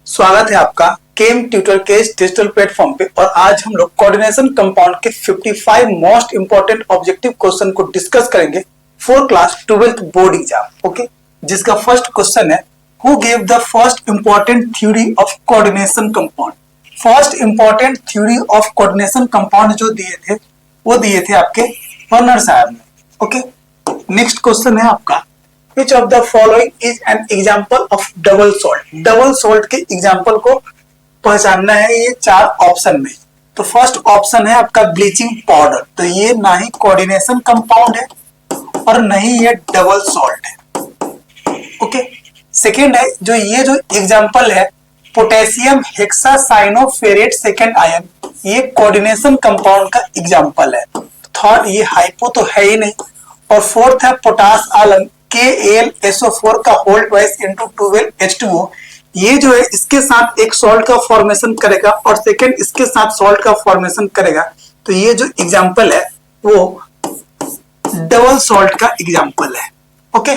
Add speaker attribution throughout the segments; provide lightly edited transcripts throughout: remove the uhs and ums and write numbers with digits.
Speaker 1: स्वागत है आपका केम ट्यूटर के इस डिजिटल प्लेटफॉर्म पे। और आज हम लोग कोऑर्डिनेशन कंपाउंड के 55 मोस्ट इंपॉर्टेंट ऑब्जेक्टिव क्वेश्चन को डिस्कस करेंगे for class 12th board exam. Okay, जिसका फर्स्ट क्वेश्चन है, who gave the first important theory of coordination compound. First important theory of coordination compound जो दिए थे वो दिए थे आपके वर्नर साहब ने। ओके, नेक्स्ट क्वेश्चन है आपका, Which of the following is an example of double salt? Double salt के एग्जाम्पल को पहचानना है ये चार ऑप्शन में। तो फर्स्ट ऑप्शन है आपका ब्लीचिंग पाउडर, तो ये ना ही कोऑर्डिनेशन कंपाउंड है और न ही ये डबल सॉल्ट है। ओके, सेकेंड है जो एग्जाम्पल है पोटेशियम हेक्सासाइनोफेरेट सेकेंड आयन, ये कोऑर्डिनेशन कंपाउंड का एग्जाम्पल है। थर्ड ये हाइपो तो है ही नहीं। और फोर्थ है पोटास आलन KAlSO4 का होल ट्वाइस इनटू 12H2O, ये जो है इसके साथ एक सॉल्ट का फॉर्मेशन करेगा और सेकेंड इसके साथ सॉल्ट का फॉर्मेशन करेगा। तो ये जो एग्जांपल है वो डबल सॉल्ट का एग्जांपल है। ओके,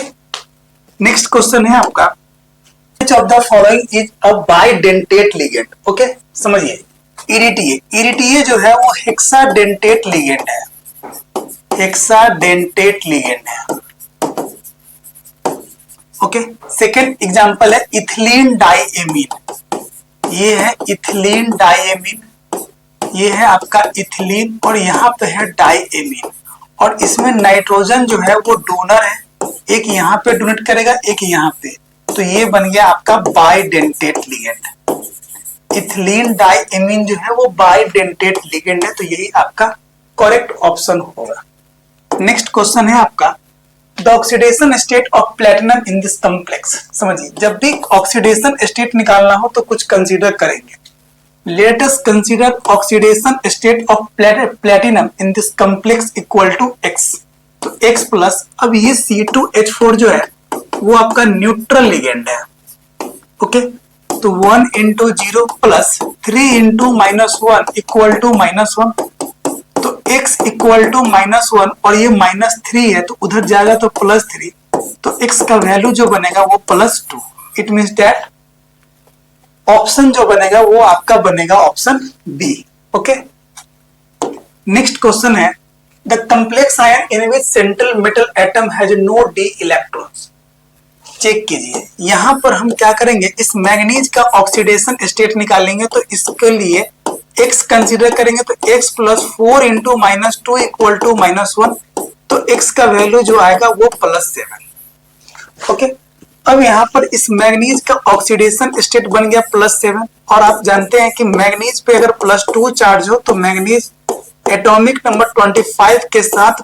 Speaker 1: नेक्स्ट क्वेश्चन है आपका, which of the following is a bidentate ligand. Okay, समझिए, EDTA जो है वो हेक्साडेंटेट लिगेंड है, हेक्साडेंटेट लिगेंड है। ओके, सेकेंड एग्जांपल है इथिलीन डाइएमीन, ये है इथिलीन डाइएमीन, ये है आपका इथिलीन और यहाँ पे है डाइएमीन। और इसमें नाइट्रोजन जो है वो डोनर है, एक यहाँ पे डोनेट करेगा एक यहाँ पे, तो ये बन गया आपका बाइडेंटेट लिगेंड। इथिलीन डाइएमीन जो है वो बाइडेंटेट लिगेंड है, तो यही आपका करेक्ट ऑप्शन होगा। नेक्स्ट क्वेश्चन है आपका, the oxidation state of platinum in this complex. समझिए, जब भी ऑक्सीडेशन स्टेट निकालना हो तो कुछ कंसीडर करेंगे। Let us consider oxidation state of platinum in this complex equal to X। तो X प्लस, अब ये C2H4 जो है वो आपका न्यूट्रल लिगेंड है। ओके, तो 1 into 0 plus 3 into -1 equal to -1, तो x इक्वल टू -1 और ये -3 है तो उधर जाएगा तो +3, तो x का वैल्यू जो बनेगा वो +2। इट मींस दैट ऑप्शन जो बनेगा वो आपका बनेगा option B. Okay, next question है, the complex ion in which central metal atom has no d electrons. Check कीजिए, यहां पर हम क्या करेंगे, इस मैग्नीज का ऑक्सीडेशन स्टेट निकालेंगे तो इसके लिए x कंसीडर करेंगे, तो x plus 4 into -2 equal to -1, तो x का वैल्यू जो आएगा वो +7। ओके, अब यहाँ पर इस मैग्नीज का ऑक्सीडेशन स्टेट बन गया +7 और आप जानते हैं कि मैग्नीज पे अगर +2 चार्ज हो तो मैग्नीज एटॉमिक नंबर 25 के साथ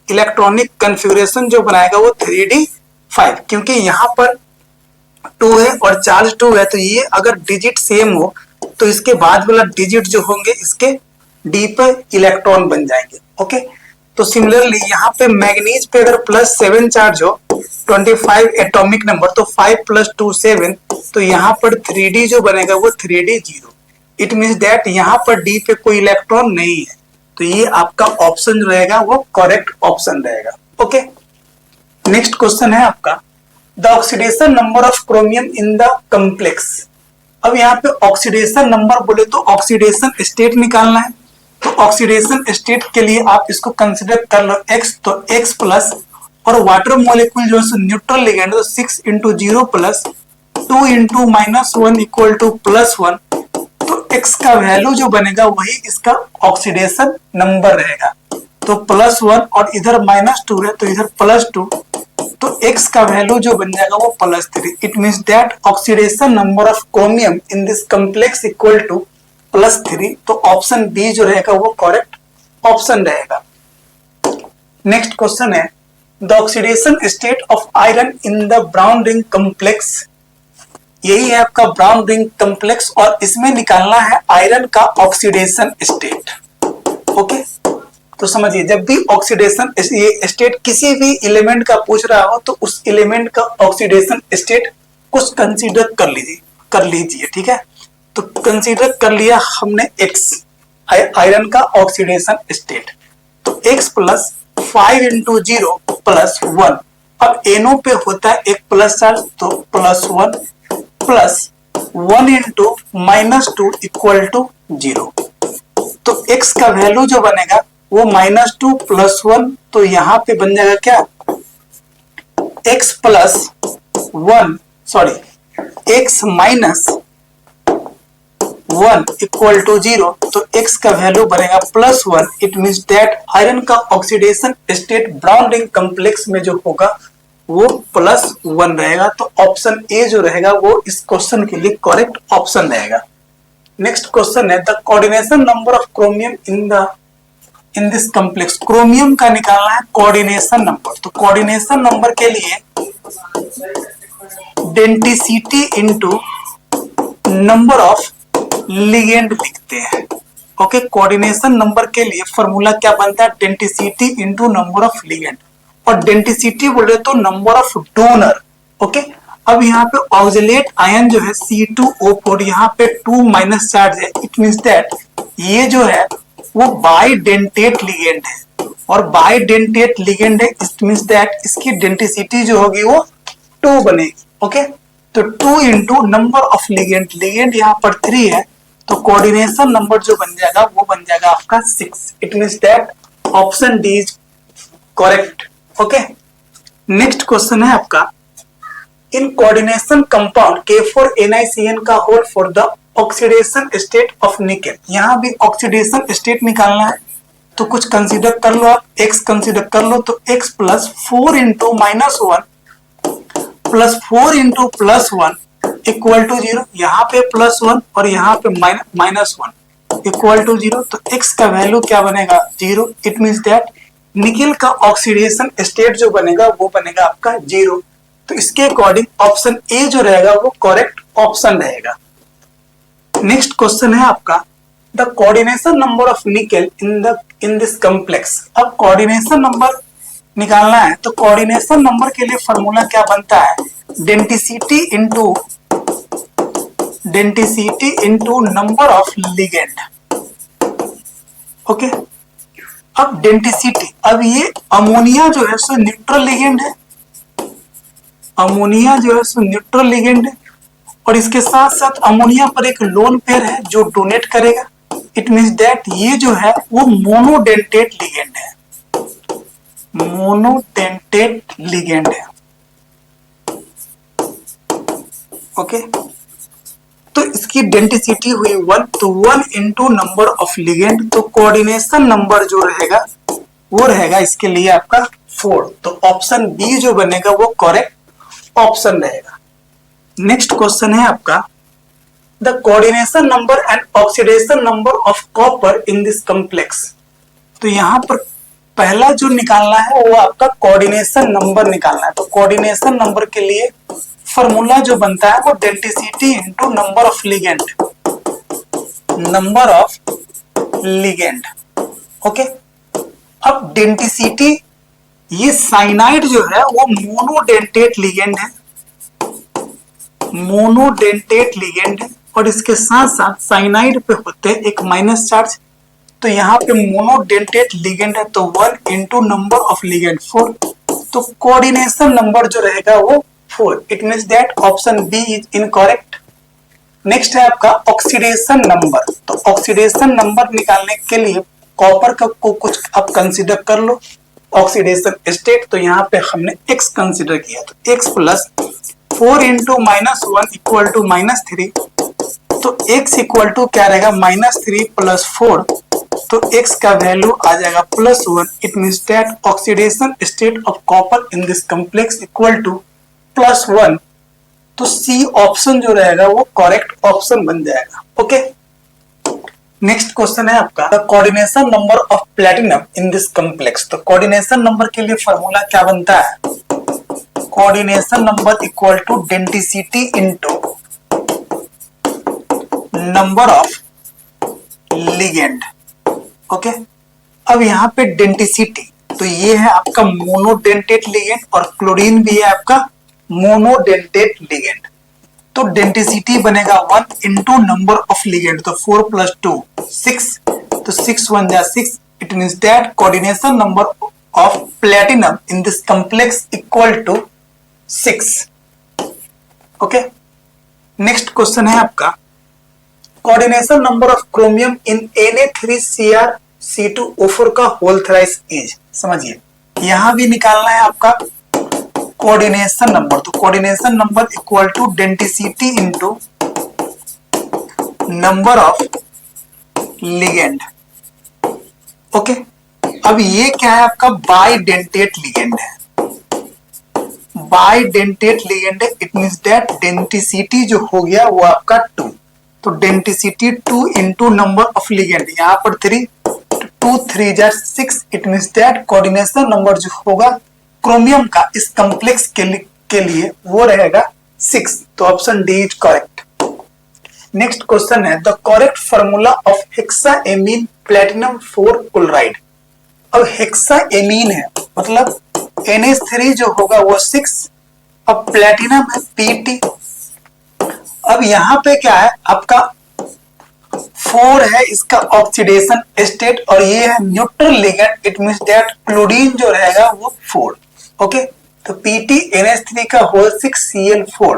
Speaker 1: इलेक्ट्रॉनिक कन्फिगरेशन जो बनाएगा वो 3d5, क्योंकि यहाँ पर 2 है और चार्ज 2 है, तो ये अगर डिजिट सेम हो तो इसके बाद वाला डिजिट जो होंगे इसके डी पर इलेक्ट्रॉन बन जाएंगे। ओके, तो सिमिलरली यहाँ पे मैग्नीज पे अगर +7 चार्ज हो, 25 एटॉमिक नंबर, तो 5 + 2 7, तो यहाँ पर 3d जो बनेगा वो 3d0। इट मींस दैट यहाँ पर डी पे कोई इलेक्ट्रॉन नहीं है, तो ये आपका ऑप्शन जो रहेगा वो करेक्ट ऑप्शन रहेगा। ओके, नेक्स्ट क्वेश्चन है आपका, the oxidation number of chromium in the complex. अब यहाँ पे ऑक्सीडेशन नंबर बोले तो ऑक्सीडेशन स्टेट निकालना है, तो ऑक्सीडेशन स्टेट के लिए आप इसको कंसीडर कर लो X, तो X प्लस और वाटर मॉलिक्यूल जो है न्यूट्रल लिगेंड, तो 6 into 0 plus 2 into -1 equal to +1, तो X का वैल्यू जो बनेगा वही इसका ऑक्सीडेशन नंबर रहेगा। तो +1 और इधर -2 है तो इधर +2, तो x का वैल्यू जो बन जाएगा वो +3। It means that oxidation number of chromium in this complex equal to +3, तो ऑप्शन बी जो रहेगा वो करेक्ट ऑप्शन रहेगा। नेक्स्ट क्वेश्चन है, the oxidation state of iron in the brown ring complex. यही है आपका ब्राउन रिंग कॉम्प्लेक्स और इसमें निकालना है आयरन का ऑक्सीडेशन स्टेट। ओके, तो समझिए, जब भी ऑक्सीडेशन स्टेट किसी भी एलिमेंट का पूछ रहा हो तो उस एलिमेंट का ऑक्सीडेशन स्टेट कुछ कंसीडर कर लीजिए। ठीक है, तो कंसीडर कर लिया हमने x, आयरन का ऑक्सीडेशन स्टेट, तो x प्लस 5 into 0 प्लस 1। अब NO पे होता है एक प्लस चार्ज, तो +1 प्लस 1 इंटू -2 इक्वल टू 0। तो x का वैल्यू जो बनेगा वो -2 + 1, तो यहां पे बन जाएगा क्या, x -1 इक्वल टू 0। तो x का वैल्यू बनेगा +1। इट मींस दैट आयरन का oxidation state brown ring complex में जो होगा वो +1 रहेगा। तो ऑप्शन ए जो रहेगा वो इस क्वेश्चन के लिए करेक्ट ऑप्शन रहेगा। नेक्स्ट क्वेश्चन है the coordination number of chromium in this complex. Chromium का निकालना है कोऑर्डिनेशन नंबर। तो कोऑर्डिनेशन नंबर के लिए density into number of ligand लिखते हैं। ओके, कोऑर्डिनेशन नंबर के लिए फॉर्मूला क्या बनता है, density into number of ligand. और डेंसिटी बोल रहे तो नंबर ऑफ डोनर। ओके, अब यहाँ पे ऑक्सिलेट आयन जो है C2O4, यहाँ पे 2- चार्ज है। इट मींस दैट ये जो है वो बाइडेंटेट लिगेंड है, और बाइडेंटेट लिगेंड है। इट मींस दैट इसकी डेंसिटी जो होगी वो 2 बनेगी। ओके, तो 2 into number of ligand, ligand यहाँ पर 3 है, तो कोऑर्डिनेशन नंबर जो बन जाएगा वो बन जाएगा आपका 6। It means that option D is correct. Okay, next question है आपका इन कोऑर्डिनेशन कंपाउंड K4NiCN का whole for the oxidation state of nickel. यहां भी ऑक्सीडेशन स्टेट निकालना है, तो कुछ कंसीडर कर लो आप, x कंसीडर कर लो। तो x +4 into -1 +4 into +1 equal to 0। यहाँ पे +1 और यहाँ पे -1 इक्वल टू 0। तो x का वैल्यू क्या बनेगा, 0। इट मींस दैट निकेल का ऑक्सीडेशन स्टेट जो बनेगा वो बनेगा आपका 0। तो इसके अकॉर्डिंग ऑप्शन ए जो रहेगा वो करेक्ट ऑप्शन रहेगा। नेक्स्ट क्वेश्चन है आपका the coordination number of nickel in this complex. अब कोऑर्डिनेशन नंबर निकालना है, तो कोऑर्डिनेशन नंबर के लिए फॉर्मूला क्या बनता है, density into number of ligand. Okay, अब डेंसिटी, अब ये अमोनिया जो है सो न्यूट्रल लिगेंड है, अमोनिया जो है सो न्यूट्रल लिगेंड है, और इसके साथ साथ अमोनिया पर एक लोन पेयर है जो डोनेट करेगा। इट मींस दैट ये जो है वो मोनोडेंटेट लिगेंड है, मोनोडेंटेट लिगेंड है। ओके, तो इसकी डेंसिटी हुई 1, तो 1 इंटू नंबर ऑफ लिगेंड। तो कोऑर्डिनेशन नंबर जो रहेगा वो रहेगा इसके लिए आपका 4। तो ऑप्शन बी जो बनेगा वो करेक्ट ऑप्शन रहेगा। नेक्स्ट क्वेश्चन है आपका the coordination number and oxidation number of copper in this complex. तो यहां पर पहला जो निकालना है वो आपका कोऑर्डिनेशन नंबर निकालना है। तो कोऑर्डिनेशन नंबर के लिए फॉर्मूला जो बनता है वो density into number of ligand, number of ligand. Okay, अब डेंसिटी, ये साइनाइड जो है वो मोनोडेंटेट लिगेंड है, मोनोडेंटेट लिगेंड है, और इसके साथ साथ साइनाइड पे होते हैं एक माइनस चार्ज। तो यहाँ पे मोनोडेंटेट लिगेंड है, तो 1 इंटू नंबर ऑफ लिगेंड 4। तो कोऑर्डिनेशन नंबर जो रहेगा वो 4। It means that option B is incorrect. Next है आपका ऑक्सीडेशन नंबर। तो ऑक्सीडेशन नंबर निकालने के लिए कॉपर को कुछ आप कंसीडर कर लो ऑक्सीडेशन स्टेट। तो यहाँ पे हमने x कंसीडर किया, तो x +4 इंटू -1 इक्वल टू -3। तो x इक्वल टू क्या रहेगा, -3 + 4। तो x का वैल्यू आ जाएगा +1। It means that oxidation state of copper in this complex equal to +1। तो सी ऑप्शन जो रहेगा वो करेक्ट ऑप्शन बन जाएगा। ओके, नेक्स्ट क्वेश्चन है आपका the coordination number of platinum in this complex. तो कोऑर्डिनेशन नंबर के लिए फॉर्मूला क्या बनता है, coordination number equal to density into number of ligand. Okay, अब यहाँ पे डेंसिटी, तो ये है आपका मोनोडेंटेट लिगेंड और क्लोरीन भी है आपका मोनोडेंटेट लिगेंड। तो डेंसिटी बनेगा 1 इंटू नंबर ऑफ लिगेंड। तो 4 + 2 6, तो 6 × 1 = 6। It means that coordination number of platinum in this complex equal to 6। Okay, next question है आपका coordination number of chromium in Na3Cr(C2O4) का होल थ्राइस इज। समझिए यहां भी निकालना है आपका कोऑर्डिनेशन नंबर, तो coordination number equal to density into number of ligand. Okay, अब ये क्या है आपका बाइडेंटेट लिगेंड है, बाइडेंटेट लिगेंड है, इट मींस दैट डेंसिटी जो हो गया वो आपका 2, तो density 2 into number of ligand, यहाँ पर 3, 2 3 जा 6, it means that coordination number जो होगा क्रोमियम का इस कॉम्प्लेक्स के लिए वो रहेगा 6, तो option D is correct. Next question है the correct formula of hexaammine platinum 4 chloride. अब हेक्साएमीन है मतलब NH3 जो होगा वो 6, अब प्लेटिनम है Pt, अब यहां पे क्या है आपका 4 है इसका ऑक्सीडेशन स्टेट और ये है neutral ligand, it means that chlorine जो रहेगा वो 4। ओके, तो PtNH3 का होल 6Cl4,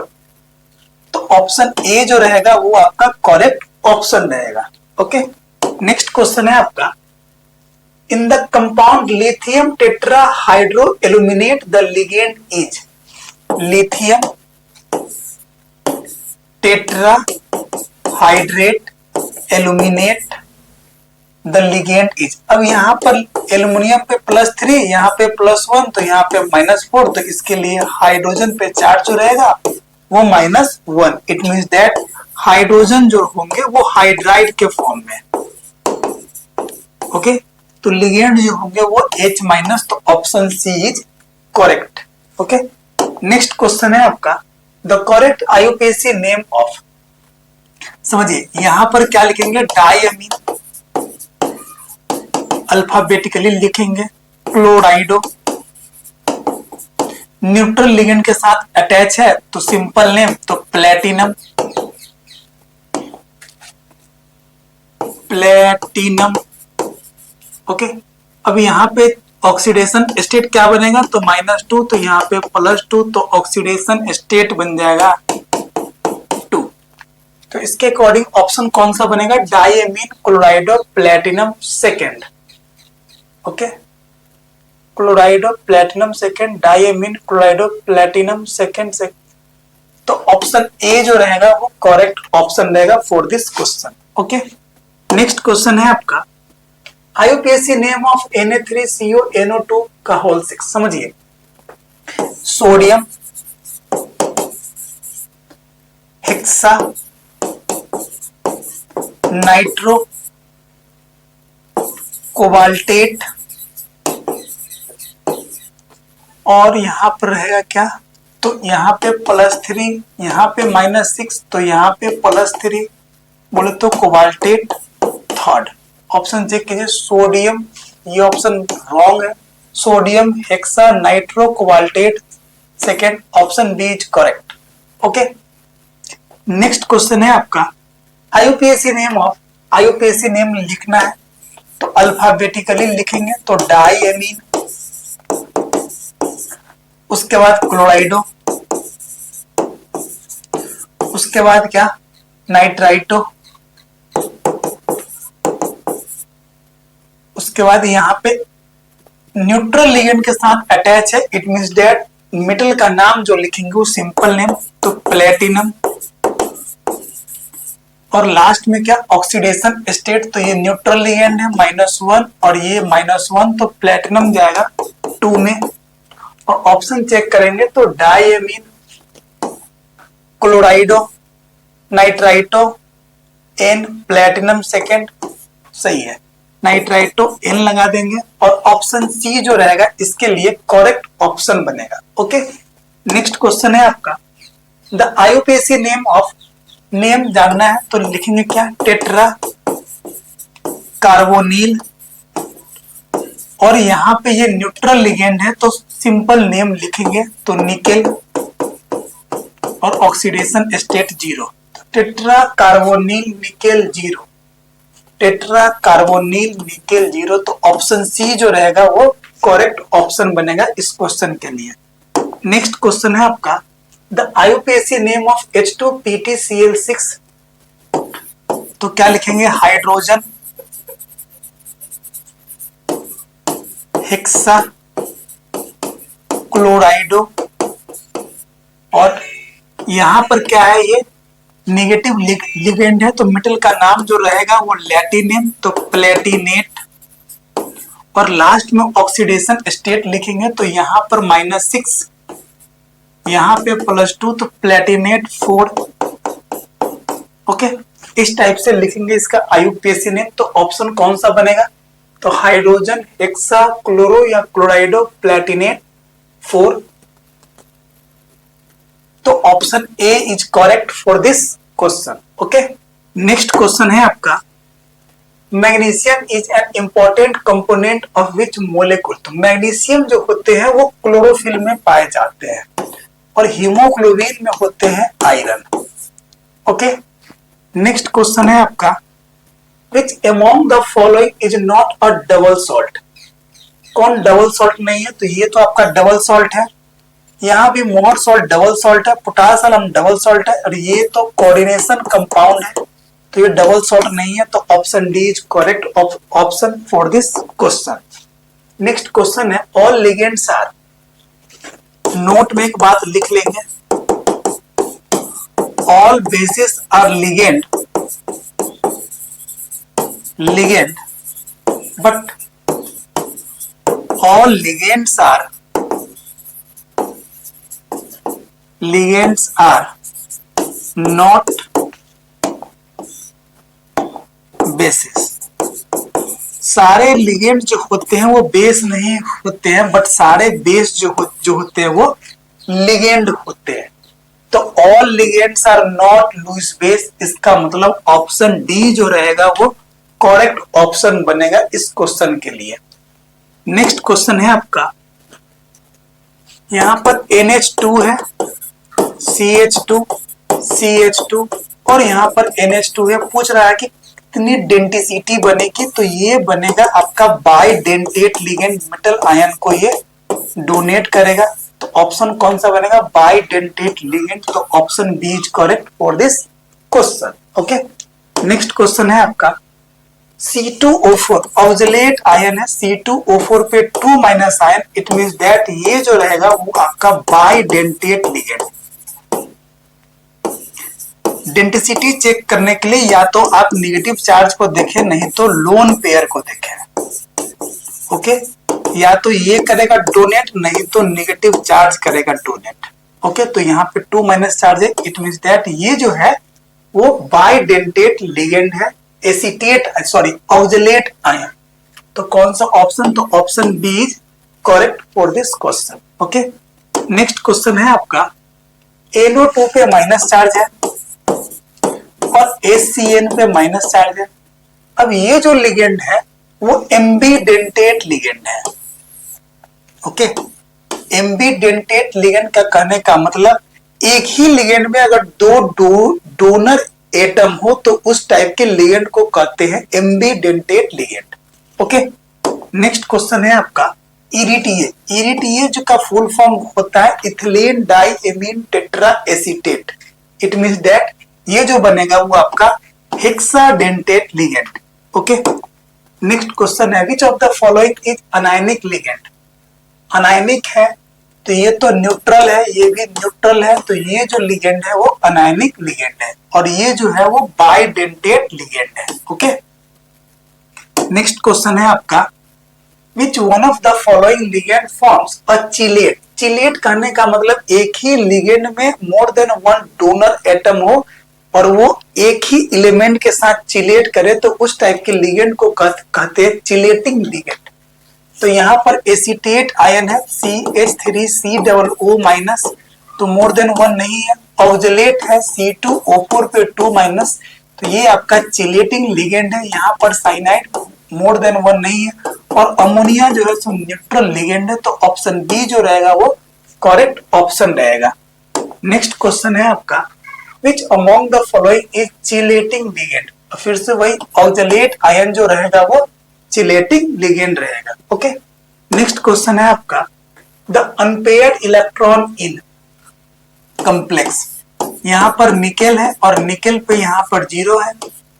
Speaker 1: तो ऑप्शन ए जो रहेगा वो आपका करेक्ट ऑप्शन रहेगा। ओके, नेक्स्ट क्वेश्चन है आपका in the compound lithium tetra hydro aluminate the ligand is. Lithium tetra hydrate aluminate the ligand is. अब यहाँ पर एल्यूमिनियम पे +3, यहाँ पे +1, तो यहाँ पे -4, तो इसके लिए हाइड्रोजन पे चार्ज जो रहेगा वो -1, इट मींस दैट हाइड्रोजन जो होंगे वो हाइड्राइड के फॉर्म में। ओके, तो लिगेंड जो होंगे वो H-, तो option C is correct. Okay, next question है आपका the correct IUPAC name of. समझिए यहां पर क्या लिखेंगे डायमीन, अल्फाबेटिकली लिखेंगे, क्लोराइडो, न्यूट्रल लिगेंड के साथ अटैच है तो सिंपल नेम, तो प्लेटिनम, प्लेटिनम। ओके, अब यहाँ पे ऑक्सीडेशन स्टेट क्या बनेगा, तो -2, तो यहाँ पे +2, तो ऑक्सीडेशन स्टेट बन जाएगा 2, तो इसके अकॉर्डिंग ऑप्शन कौन सा बनेगा diamine क्लोराइडो platinum second. Okay, क्लोराइडो platinum second, diamine क्लोराइडो platinum second, तो ऑप्शन ए जो रहेगा वो करेक्ट ऑप्शन रहेगा for this question. Okay, next question है आपका IUPAC नेम ऑफ Na3CuNO2 का होल 6। समझिए सोडियम, हेक्सा, नाइट्रो, कोबाल्टेट, और यहां पर रहेगा क्या, तो यहाँ पे +3, यहाँ पे -6, तो यहाँ पे +3, बोले तो कोबाल्टेट थर्ड। ऑप्शन चेक कीजिए सोडियम, ये ऑप्शन रॉन्ग है, sodium, hexa, nitro, cobaltate second, option B is correct. Okay, next question है आपका IUPAC name of. IUPAC name लिखना है तो अल्फाबेटिकली लिखेंगे, तो डायमीन, उसके बाद क्लोराइडो, उसके बाद क्या नाइट्राइटो, उसके बाद यहाँ पे न्यूट्रल लिगेंड के साथ अटैच है, इट मींस दैट मेटल का नाम जो लिखेंगे वो सिंपल नेम, तो प्लेटिनम, और लास्ट में क्या ऑक्सीडेशन स्टेट, तो ये न्यूट्रल लिगेंड है -1 और ये -1, तो प्लेटिनम जाएगा 2 में, और ऑप्शन चेक करेंगे तो diamine, क्लोराइडो, nitrito, N, platinum second, सही है, नाइट्राइटो एन लगा देंगे और ऑप्शन सी जो रहेगा इसके लिए करेक्ट ऑप्शन बनेगा। ओके, नेक्स्ट क्वेश्चन है आपका the IUPAC name of. Name जानना है तो लिखेंगे क्या टेट्रा कार्बोनिल, और यहाँ पे ये न्यूट्रल लिगेंड है तो सिंपल नेम लिखेंगे, तो निकेल, और ऑक्सीडेशन स्टेट 0, तो tetra carbonyl nickel 0, tetra carbonyl nickel 0, तो ऑप्शन सी जो रहेगा वो करेक्ट ऑप्शन बनेगा इस क्वेश्चन के लिए। नेक्स्ट क्वेश्चन है आपका the IUPAC name of H2PtCl6, तो क्या लिखेंगे? हाइड्रोजन हेक्सा क्लोराइडो, और यहां पर क्या है? ये नेगेटिव लिगेंड है, तो मेटल का नाम जो रहेगा वो लैटिनियम, तो प्लेटिनेट। और लास्ट में ऑक्सीडेशन स्टेट लिखेंगे, तो यहां पर -6, यहां पे +2, तो प्लेटिनेट 4। ओके, इस टाइप से लिखेंगे इसका IUPAC नेम। तो ऑप्शन कौन सा बनेगा? तो हाइड्रोजन हेक्सा क्लोरो या क्लोराइडो प्लेटिनेट 4। तो option A is correct for this question. Okay, next question है आपका, magnesium is an important component of which molecule. तो मैग्नीशियम जो होते हैं वो क्लोरोफिल में पाए जाते हैं और हीमोग्लोबिन में होते हैं आयरन। ओके, नेक्स्ट क्वेश्चन है आपका, which among the following is not a double salt. कौन डबल सॉल्ट नहीं है? तो ये तो आपका डबल सॉल्ट है, यहाँ भी मोर सॉल्ट डबल सॉल्ट है, पोटासियम डबल सॉल्ट है, और ये तो कोऑर्डिनेशन कंपाउंड है, तो ये डबल सॉल्ट नहीं है। तो option D is correct option for this question. Next question है, ऑल लिगेंड्स आर, नोट में एक बात लिख लेंगे, all bases are ligand but all ligands are not bases। सारे लिगेंड जो होते हैं वो बेस नहीं होते हैं, बट सारे बेस जो होते हैं वो लिगेंड होते हैं। तो all ligands are not Lewis base, इसका मतलब ऑप्शन डी जो रहेगा वो करेक्ट ऑप्शन बनेगा इस क्वेश्चन के लिए। नेक्स्ट क्वेश्चन है आपका, यहां पर NH2 है, CH2 और यहां पर NH2 है। पूछ रहा है कि कितनी डेंटिसिटी बनेगी, तो ये बनेगा आपका बाइडेंटेट लिगेंड, मेटल आयन को ये डोनेट करेगा। तो ऑप्शन कौन सा बनेगा? Bidentate ligand. तो option B is correct for this question. Okay, next question है आपका, C2O4 ऑक्सलेट आयन है, C2O4 पे 2- आयन, इट मींस दैट ये जो रहेगा वो आपका बाइडेंटेट लिगेंड। डेंटिसिटी चेक करने के लिए या तो आप नेगेटिव चार्ज को देखें, नहीं तो लोन पेयर को देखें। ओके, या तो ये करेगा डोनेट, नहीं तो नेगेटिव चार्ज करेगा डोनेट। ओके, तो यहाँ पे 2- चार्ज है, इट मींस दैट ये जो है वो बाइडेंटेट लिगेंड है, ऑक्सलेट आयन। तो कौन सा ऑप्शन? तो option B is correct for this question. Okay, next question है आपका, NO2 पे माइनस चार्ज है और HCN पे माइनस चार्ज है। अब ये जो लिगेंड है वो एम्बीडेंटेट लिगेंड है। ओके, एम्बीडेंटेट लिगेंड का कहने का मतलब एक ही लिगेंड में अगर दो डोनर एटम हो तो उस टाइप के लिगेंड को कहते हैं ambidentate ligand. Okay, next question है आपका, इरिटिए जो का फुल फॉर्म होता है ethylene diamine tetra acetate, it means that ये जो बनेगा वो आपका hexadentate ligand. Okay, next question है, which of the following is anionic ligand. Anionic है तो ये तो न्यूट्रल है, ये भी न्यूट्रल है, तो ये जो लिगेंड है वो अनायनिक लिगेंड है, और ये जो है वो बाइडेंटेट लिगेंड है। ओके, नेक्स्ट क्वेश्चन है आपका, which one of the following ligand forms a chelate. Chelate कहने का मतलब एक ही लिगेंड में more than one donor atom हो और वो एक ही एलिमेंट के साथ चिलेट करे, तो उस टाइप के लिगेंड को कहते हैं चिलेटिंग लिगेंड। तो यहाँ पर एसीटेट आयन है CH3COO-, तो मोर देन वन नहीं है। ऑक्सलेट है C2O4 पे 2-, तो ये आपका चिलेटिंग लिगेंड है। यहाँ पर साइनाइड मोर देन वन नहीं है, और अमोनिया जो है सो न्यूट्रल लिगेंड है। तो ऑप्शन बी जो रहेगा वो करेक्ट ऑप्शन रहेगा। नेक्स्ट क्वेश्चन है आपका, which among the following is chelating ligand. फिर से वही ऑक्सलेट आयन जो रहेगा वो चिलेटिंग लिगेंड रहेगा। ओके, नेक्स्ट क्वेश्चन है आपका, the unpaired electron in complex. यहाँ पर निकेल है और निकेल पे यहाँ पर 0 है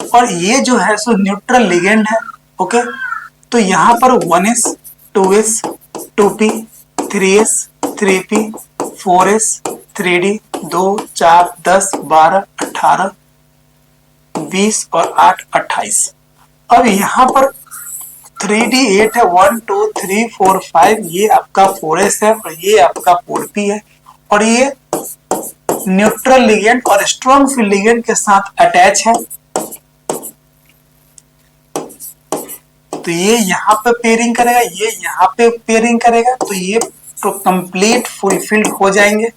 Speaker 1: और ये जो है सो न्यूट्रल लिगेंड है। ओके, तो यहाँ पर 1s 2s 2p 3s 3p 4s 3d 2 4 10 12 18 20 और 8 28। अब यहाँ पर 3d 8 है, 1 2 3 4 5, ये आपका 4s है और ये आपका 4p है और ये न्यूट्रल लिगेंड और स्ट्रॉन्ग फील्ड लिगेंड के साथ अटैच है। तो ये यहाँ पे पेयरिंग करेगा, ये यहाँ पे पेयरिंग करेगा, तो ये तो कंप्लीट फुलफिल्ड हो जाएंगे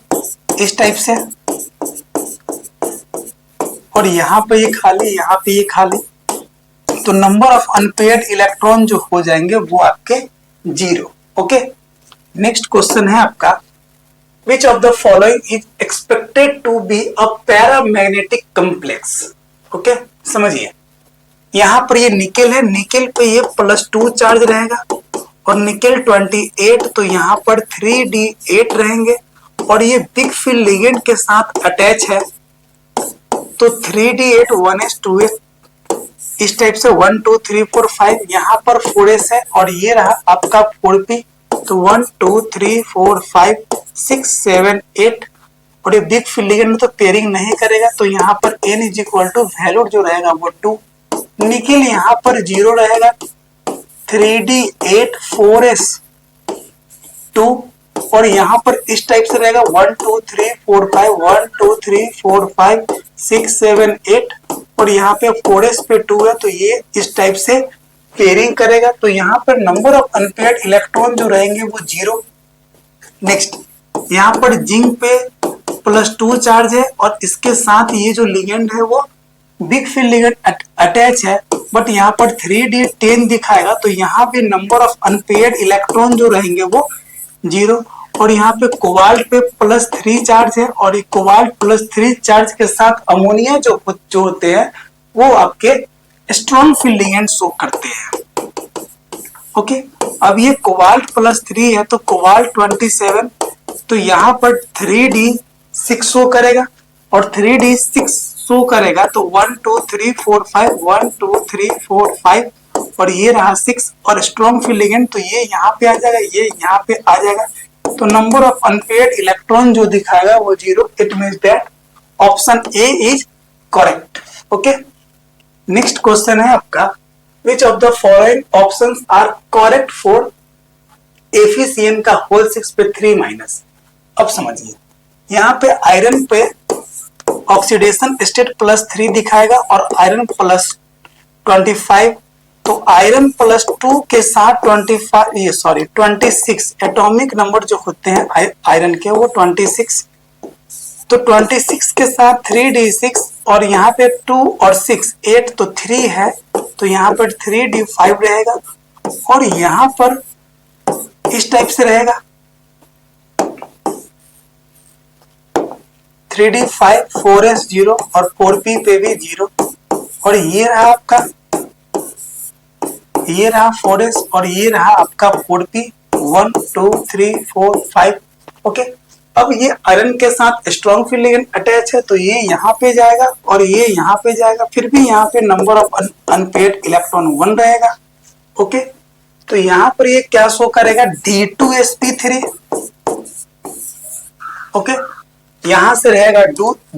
Speaker 1: इस टाइप से। और यहाँ पे ये खाली, यहाँ पे ये खाली, तो नंबर ऑफ अनपेयर्ड इलेक्ट्रॉन जो हो जाएंगे वो आपके 0। ओके, नेक्स्ट क्वेश्चन है आपका, Which of the following is expected to be a paramagnetic complex? Okay, समझिए, यहाँ पर ये निकेल है, निकेल पे ये +2 चार्ज रहेगा और निकेल 28, तो यहाँ पर 3d8 रहेंगे और ये बिग फील्ड लिगेंड के साथ अटैच है, तो 3d8 1s 2s इस टाइप से 1 2 3 4 5, यहाँ पर 4s है और ये रहा आपका 4p, तो 1 2 3 4 5 6 7 8 और ये बिग फील्ड लिगेंड में तो पेयरिंग नहीं करेगा, तो यहाँ पर n is equal to value जो रहेगा वो 2। निकेल यहाँ पर 0 रहेगा, 3d8 4s 2 और यहाँ पर इस टाइप से रहेगा 1 2 3 4 5 1 2 3 4 5 6 7 8 और यहाँ पे 4s पे 2 है, तो ये इस टाइप से पेयरिंग करेगा, तो यहाँ पर नंबर ऑफ अनपेयर्ड इलेक्ट्रॉन जो रहेंगे वो 0। नेक्स्ट, यहाँ पर जिंक पे +2 चार्ज है और इसके साथ ये जो लिगेंड है वो बिग फील्ड लिगेंड अटैच है, बट यहाँ पर 3d10 दिखाएगा, तो यहाँ पे नंबर ऑफ अनपेयर्ड इलेक्ट्रॉन जो रहेंगे वो 0। और यहाँ पे कोबाल्ट पे +3 चार्ज है और ये कोबाल्ट +3 चार्ज के साथ अमोनिया जो होते हैं वो आपके स्ट्रॉन्ग फील्ड लिगेंड शो करते हैं। ओके, अब ये कोबाल्ट +3 है तो कोबाल्ट 27, तो यहाँ पर 3d6 शो करेगा और 3d6 शो करेगा, तो 1 2 3 4 5 1 2 3 4 5 और ये रहा 6 और स्ट्रॉन्ग फील्ड लिगेंड, तो ये यहाँ पे आ जाएगा, ये यहाँ पे आ जाएगा, तो नंबर ऑफ अनपेयर्ड इलेक्ट्रॉन जो दिखाएगा वो 0। It means that option A is correct. Okay, next question है आपका, which of the following options are correct for efficient का होल 6 पे 3-। अब समझिए, यहाँ पे आयरन पे ऑक्सीडेशन स्टेट +3 दिखाएगा और आयरन +25, तो आयरन +2 के साथ 26 एटॉमिक नंबर जो होते हैं आयरन के वो 26, तो 26 के साथ 3d6 और यहाँ पे 2 और 6 8, तो 3 है, तो यहाँ पर 3d5 रहेगा और यहाँ पर इस टाइप से रहेगा 3d5 4s 0 और 4p पे भी 0 और ये रहा आपका, ये रहा 4s और ये रहा आपका 4p 1 2 3 4 5। ओके, अब ये आयरन के साथ स्ट्रॉन्ग फील्ड लिगेंड अटैच है, तो ये यहाँ पे जाएगा और ये यहाँ पे जाएगा, फिर भी यहाँ पे नंबर ऑफ अनपेयर्ड इलेक्ट्रॉन 1 रहेगा। ओके, तो यहाँ पर ये क्या शो करेगा, D2sp3। ओके, यहाँ से रहेगा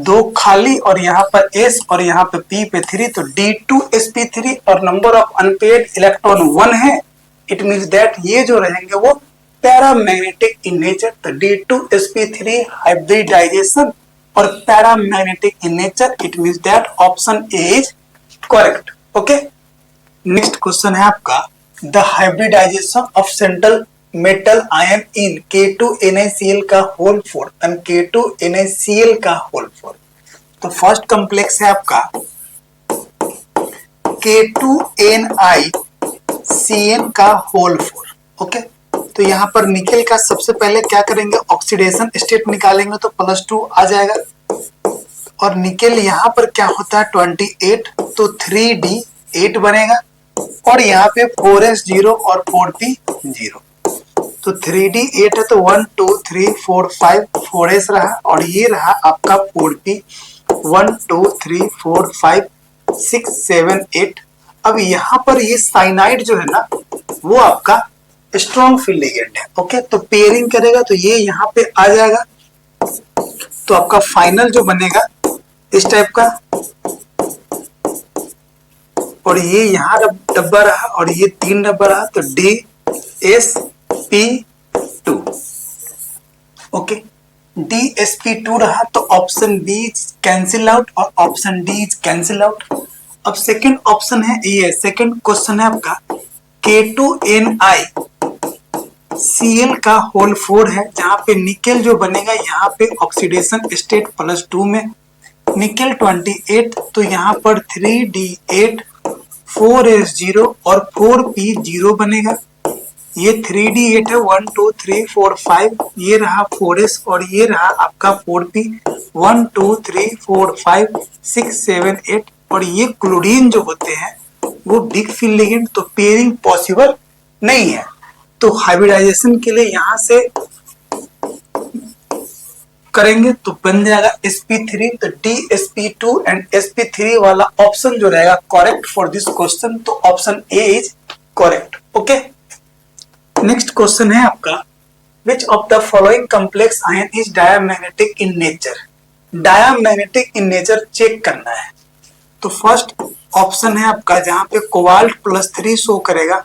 Speaker 1: 2 खाली और यहाँ पर s और यहाँ पे p पे 3, तो D2sp3 और नंबर ऑफ अनपेयर्ड इलेक्ट्रॉन 1 है। इट मींस दैट ये जो रहेंगे वो पैरामैग्नेटिक इन नेचर, तो D2sp3 हाइब्रिडाइजेशन और paramagnetic in nature. It means that option A is correct. Okay, next question है आपका, the hybridisation of central metal ion in K2NaCl का होल 4 एंड K2NaCl का होल 4। तो फर्स्ट कॉम्प्लेक्स है आपका K2NiCN का होल 4। ओके, तो यहाँ पर निकेल का सबसे पहले क्या करेंगे, ऑक्सीडेशन स्टेट निकालेंगे, तो +2 आ जाएगा और निकेल यहाँ पर क्या होता है 28, तो 3d8 बनेगा और यहाँ पे 4s 0 और 4p 0, तो 3D8 है तो 1 2 3 4 5 4s रहा और ये रहा आपका 4p 1 2 3 4 5 6 7 8। अब यहाँ पर ये साइनाइड जो है ना वो आपका स्ट्रॉन्ग फील्ड लिगेंड है। ओके, तो पेयरिंग करेगा तो ये यहाँ पे आ जाएगा, तो आपका फाइनल जो बनेगा इस टाइप का, और ये यहाँ डब्बा रहा और ये 3 डब्बा रहा, तो DSP2। ओके, DSP2 रहा तो ऑप्शन बी कैंसिल आउट और ऑप्शन डी कैंसिल आउट। अब सेकंड ऑप्शन है, ये सेकंड क्वेश्चन है आपका K2NI Cl का होल 4 है, जहां पे निकेल जो बनेगा यहाँ पे ऑक्सीडेशन स्टेट +2 में निकेल 28, तो यहाँ पर 3D8 4S0 और 4P0 बनेगा। ये 3D8 है 1 2 3 4 5, ये रहा 4S और ये रहा आपका 4P 1 2 3 4 5 6 7 8, और ये क्लोरीन जो होते हैं वो बिग फील्ड लिगेंड, तो पेयरिंग पॉसिबल नहीं है। तो हाइब्रिडाइजेशन के लिए यहां से करेंगे तो बन जाएगा sp3, तो DSP2 एंड sp3 वाला ऑप्शन जो रहेगा करेक्ट फॉर दिस क्वेश्चन, तो option A is correct. Okay, next question है आपका which of the following complex ion is diamagnetic in nature. Diamagnetic in nature check करना है, तो फर्स्ट ऑप्शन है आपका जहां पे कोबाल्ट +3 शो करेगा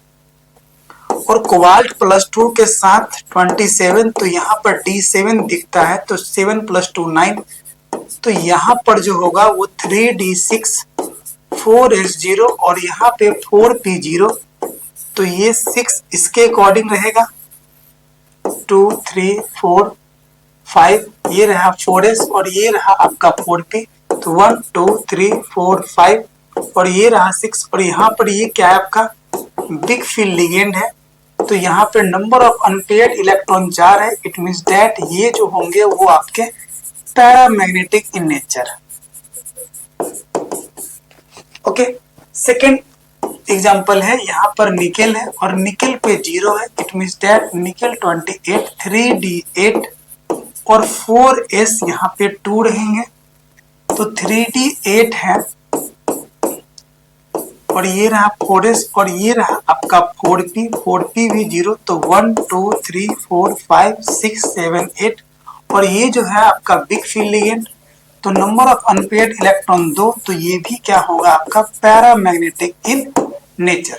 Speaker 1: और कोबाल्ट +2 के साथ 27, तो यहाँ पर D7 दिखता है, तो 7 + 2 9, तो यहाँ पर जो होगा वो 3D6 4S0 और यहाँ पे 4P0, तो ये 6 इसके अकॉर्डिंग रहेगा 2 3 4 5, ये रहा 4S और ये रहा आपका 4P, तो 1 2 3 4 5 और ये रहा 6, और यहाँ पर ये क्या है आपका बिग फील्ड लिगेंड है, तो यहाँ पे नंबर ऑफ अनपेयर्ड इलेक्ट्रॉन 4 है। इट मींस दैट ये जो होंगे वो आपके paramagnetic in nature. Okay, second example है, यहाँ पर निकेल है और निकेल पे 0 है। It means that nickel 28 3D8 और 4S यहाँ पे 2 रहेंगे, तो 3D8 है और ये रहा 4S और ये रहा आपका 4P भी 0, तो 1 2 3 4 5 6 7 8, और ये जो है आपका बिग फील्ड लिगेंड, तो नंबर ऑफ अनपेयर्ड इलेक्ट्रॉन 2, तो ये भी क्या होगा आपका paramagnetic in nature.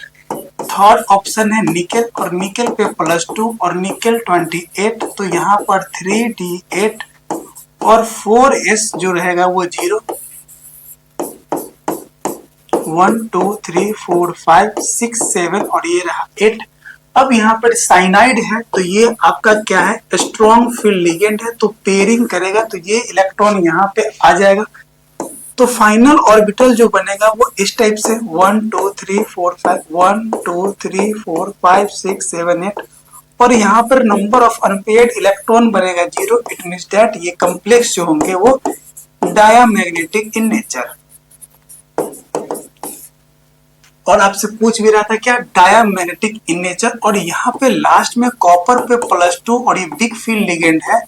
Speaker 1: Third option है निकेल और निकेल पे +2 और निकेल 28, तो यहाँ पर 3D8 और 4S जो रहेगा वो 0, 1 2 3 4 5 6 7 और ये रहा 8। अब यहाँ पर साइनाइड है, तो ये आपका क्या है स्ट्रॉन्ग फील्ड लिगेंड है, तो पेयरिंग करेगा तो ये इलेक्ट्रॉन यहाँ पे आ जाएगा, तो फाइनल ऑर्बिटल जो बनेगा वो इस टाइप से 1 2 3 4 5 1 2 3 4 5 6 7 8, और यहाँ पर नंबर ऑफ अनपेयर्ड इलेक्ट्रॉन बनेगा 0। इट मींस दैट ये कॉम्प्लेक्स जो होंगे वो डायमैग्नेटिक इन नेचर। और आपसे पूछ भी रहा था क्या डायमैग्नेटिक इन नेचर, और यहाँ पे लास्ट में कॉपर पे +2 और ये बिग फील्ड लिगेंड है,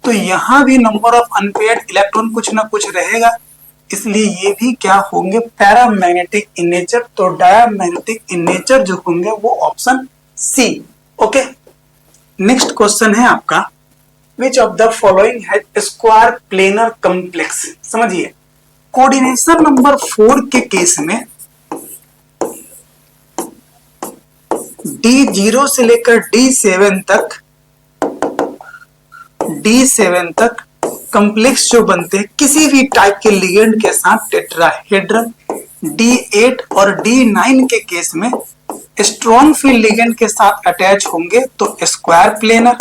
Speaker 1: तो यहाँ भी नंबर ऑफ अनपेयर्ड इलेक्ट्रॉन कुछ ना कुछ रहेगा, इसलिए ये भी क्या होंगे पैरामैग्नेटिक इन नेचर, तो डायमैग्नेटिक इन नेचर जो होंगे वो option C. Okay, next question है आपका which of the following has square planar complex. समझिए, कोऑर्डिनेशन नंबर 4 के केस में D0 से लेकर D7 तक कॉम्प्लेक्स जो बनते हैं किसी भी टाइप के लिगेंड के साथ टेट्राहेड्रल, D8 और D9 के केस में स्ट्रॉन्ग फील्ड लिगेंड के साथ अटैच होंगे तो स्क्वायर प्लेनर,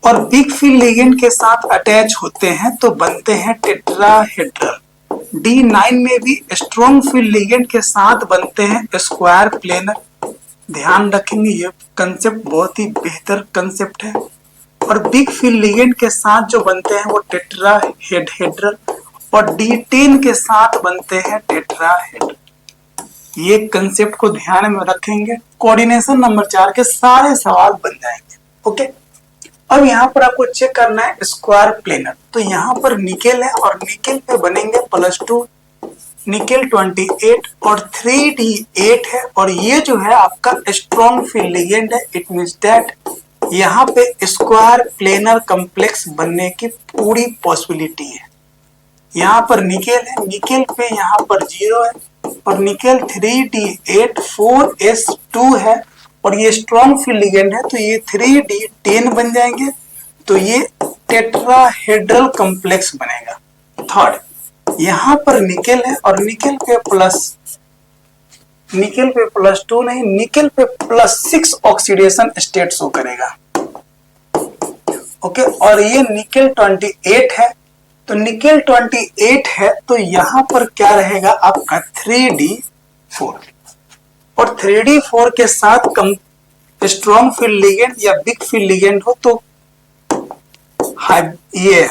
Speaker 1: और बिग फील्ड लिगेंड के साथ अटैच होते हैं तो बनते हैं टेट्राहेड्रल। D9 में भी स्ट्रॉन्ग फील्ड लिगेंड के साथ बनते हैं स्क्वायर प्लेनर। ध्यान रखेंगे, ये कंसेप्ट बहुत ही बेहतर कंसेप्ट है। और बिग फील्ड लिगेंड के साथ जो बनते हैं वो टेट्राहेड्रल, और D10 के साथ बनते हैं टेट्राहेड्रल। ये कंसेप्ट को ध्यान में रखेंगे, कोऑर्डिनेशन नंबर 4 के सारे सवाल बन जाएंगे। ओके, अब यहाँ पर आपको चेक करना है स्क्वायर प्लेनर। तो यहाँ पर निकेल है और निकेल पे बनेंगे +2, निकेल 28 और 3d8 है, और ये जो है आपका स्ट्रॉन्ग फील्ड लिगेंड है। इट मींस दैट यहाँ पे स्क्वायर प्लेनर कॉम्प्लेक्स बनने की पूरी पॉसिबिलिटी है। यहाँ पर निकेल है, निकेल पे यहाँ पर 0 है, और निकेल 3d8 4s2 है, और ये स्ट्रॉन्ग फील्ड लिगेंड है, तो ये 3d10 बन जाएंगे, तो ये टेट्राहेड्रल कॉम्प्लेक्स बनेगा। थर्ड, यहाँ पर निकेल है और निकेल पे +2 नहीं, निकेल पे +6 ऑक्सीडेशन स्टेट शो करेगा। ओके, और ये निकेल 28 है, तो निकेल 28 है, तो यहाँ पर क्या रहेगा आपका 3d4, और 3d4 के साथ स्ट्रॉन्ग फील्ड लिगेंड या बिग फील्ड लिगेंड हो तो ये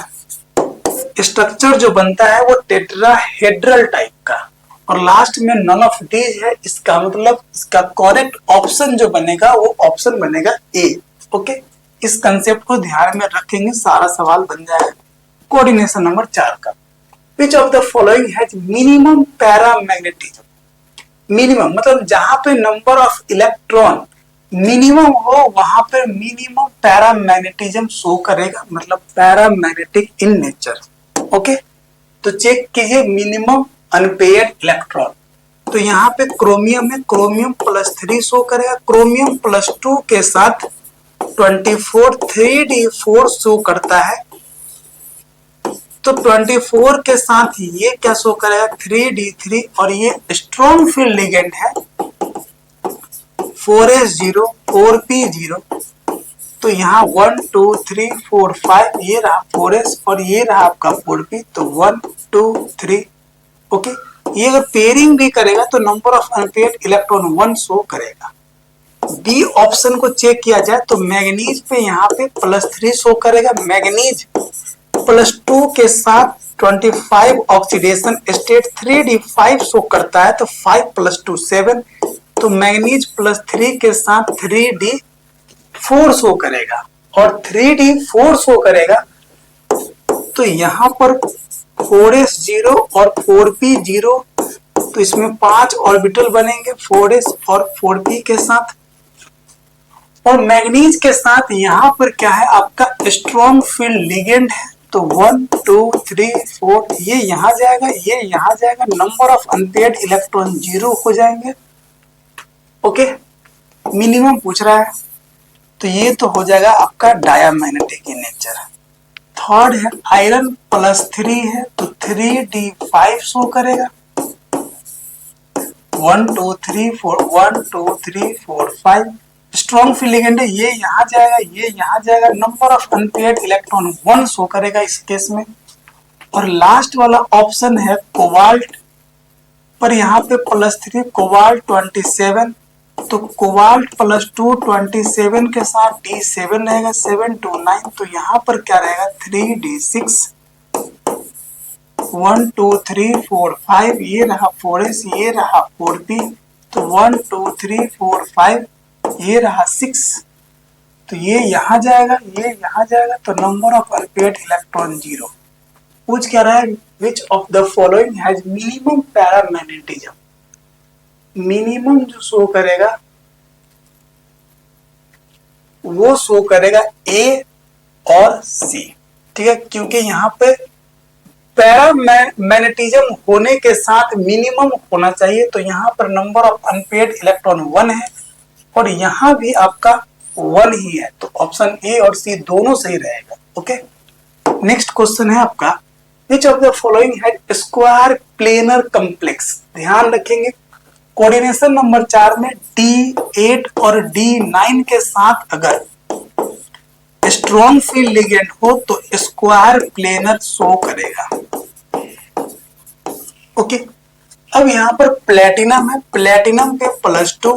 Speaker 1: स्ट्रक्चर जो बनता है वो टेट्राहेड्रल टाइप का, और लास्ट में नन ऑफ दीज है। इसका मतलब इसका करेक्ट ऑप्शन जो बनेगा वो ऑप्शन बनेगा ए। ओके, इस कंसेप्ट को ध्यान में रखेंगे, सारा सवाल बन जाएगा कोऑर्डिनेशन नंबर 4 का। विच of the following has minimum paramagnetism? Minimum मतलब जहां पे नंबर ऑफ इलेक्ट्रॉन मिनिमम हो वहां पे मिनिमम पैरामैग्नेटिज्म शो करेगा, मतलब पैरामैग्नेटिक इन नेचर। ओके, तो चेक कीजिए मिनिमम अनपेयर्ड इलेक्ट्रॉन। तो यहाँ पे क्रोमियम है, क्रोमियम +3 शो करेगा, क्रोमियम +2 के साथ 24 3d4 शो करता है, तो 24 के साथ ये क्या शो करेगा 3d3, और ये स्ट्रॉन्ग फील्ड लिगेंड है 4s0 4p0, तो यहाँ 1 2 3 4 5 ये रहा 4s और ये रहा आपका 4p, तो 1 2 3। ओके, ये अगर पेयरिंग भी करेगा तो number of unpaired electron 1 show करेगा। बी ऑप्शन को चेक किया जाए तो मैग्नीज पे यहाँ पे +3 शो करेगा, मैग्नीज +2 के साथ 25 ऑक्सीडेशन स्टेट 3d5 शो करता है, तो 5 + 2 7, तो मैग्नीज +3 के साथ 3d4 शो करेगा, और 3d4 शो करेगा, तो यहाँ पर 4s0 और 4p0, तो इसमें 5 ऑर्बिटल बनेंगे 4s और 4p के साथ, और मैग्नीज के साथ यहाँ पर क्या है आपका स्ट्रॉन्ग फील्ड लिगेंड है, तो 1 2 3 4 ये यहाँ जाएगा, ये यहाँ जाएगा, नंबर ऑफ अनपेयर्ड इलेक्ट्रॉन 0 हो जाएंगे। ओके, मिनिमम पूछ रहा है, तो ये तो हो जाएगा आपका डायामैग्नेटिक इन नेचर। थर्ड है आयरन +3 है, तो 3d5 शो करेगा, 1 2 3 4 1 2 3 4 5 स्ट्रॉन्ग फील्ड लिगेंड है, ये यहाँ जाएगा, ये यहाँ जाएगा, number of unpaired electron 1 show करेगा इस केस में। और लास्ट वाला ऑप्शन है कोबाल्ट, पर यहाँ पे +3 कोबाल्ट 27, तो कोबाल्ट +2 27 के साथ d7 रहेगा 7 2 9, तो यहाँ पर क्या रहेगा 3d6 1 2 3 4 5 ये रहा 4s ये रहा 4p, तो 1 2 3 4 5 ये रहा 6, तो ये यहाँ जाएगा, ये यहाँ जाएगा, तो नंबर ऑफ अनपेयर्ड इलेक्ट्रॉन 0। पूछ क्या रहा है which of the following has minimum paramagnetism? Minimum जो शो करेगा वो शो करेगा ए और सी, ठीक है, क्योंकि यहाँ पे पैरामैग्नेटिज्म होने के साथ मिनिमम होना चाहिए, तो यहाँ पर नंबर ऑफ अनपेयर्ड इलेक्ट्रॉन 1 है, और यहाँ भी आपका 1 ही है, तो ऑप्शन ए और सी दोनों सही रहेगा। ओके, नेक्स्ट क्वेश्चन है आपका which of the following has square planar complex? ध्यान रखेंगे कोऑर्डिनेशन नंबर 4 में D8 और D9 के साथ अगर स्ट्रॉन्ग फील्ड लिगेंड हो तो स्क्वायर प्लेनर शो करेगा। ओके, अब यहाँ पर प्लेटिनम है, प्लेटिनम पे +2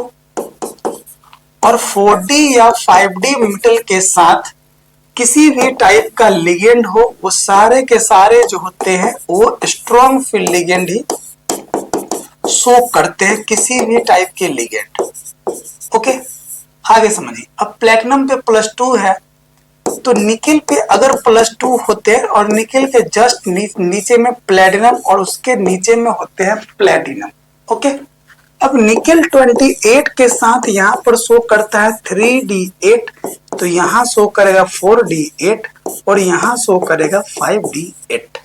Speaker 1: और 4D या 5D मेटल के साथ किसी भी टाइप का लिगेंड हो, वो सारे के सारे जो होते हैं वो स्ट्रॉन्ग फील्ड लिगेंड ही शो करते हैं किसी भी टाइप के लिगेंड। ओके, आगे समझिए। अब प्लेटिनम पे +2 है, तो निकेल पे अगर +2 होते हैं और निकेल के जस्ट नीचे में प्लेटिनम और उसके नीचे में होते हैं प्लेटिनम। ओके, अब निकेल 28 के साथ यहाँ पर शो करता है 3d8, तो यहाँ शो करेगा 4d8 और यहाँ शो करेगा 5d8।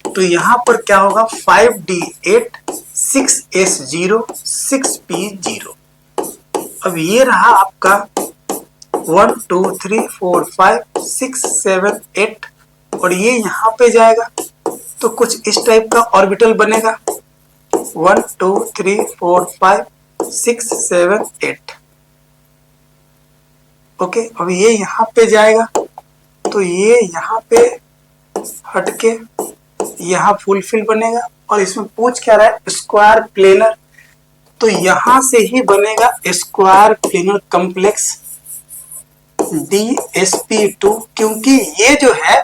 Speaker 1: तो यहाँ पर क्या होगा 5d8 6s0 6p0। अब ये रहा आपका 1 2 3 4 5 6 7 8 और ये यहाँ पे जाएगा तो कुछ इस टाइप का ऑर्बिटल बनेगा 1 2 3 4 5 6 7 8। ओके, अब ये यहाँ पे जाएगा तो ये यहाँ पे हटके यहाँ फुलफिल बनेगा और इसमें पूछ क्या रहा है स्क्वायर प्लेनर, तो यहां से ही बनेगा स्क्वायर प्लेनर कॉम्प्लेक्स DsP2, क्योंकि ये जो है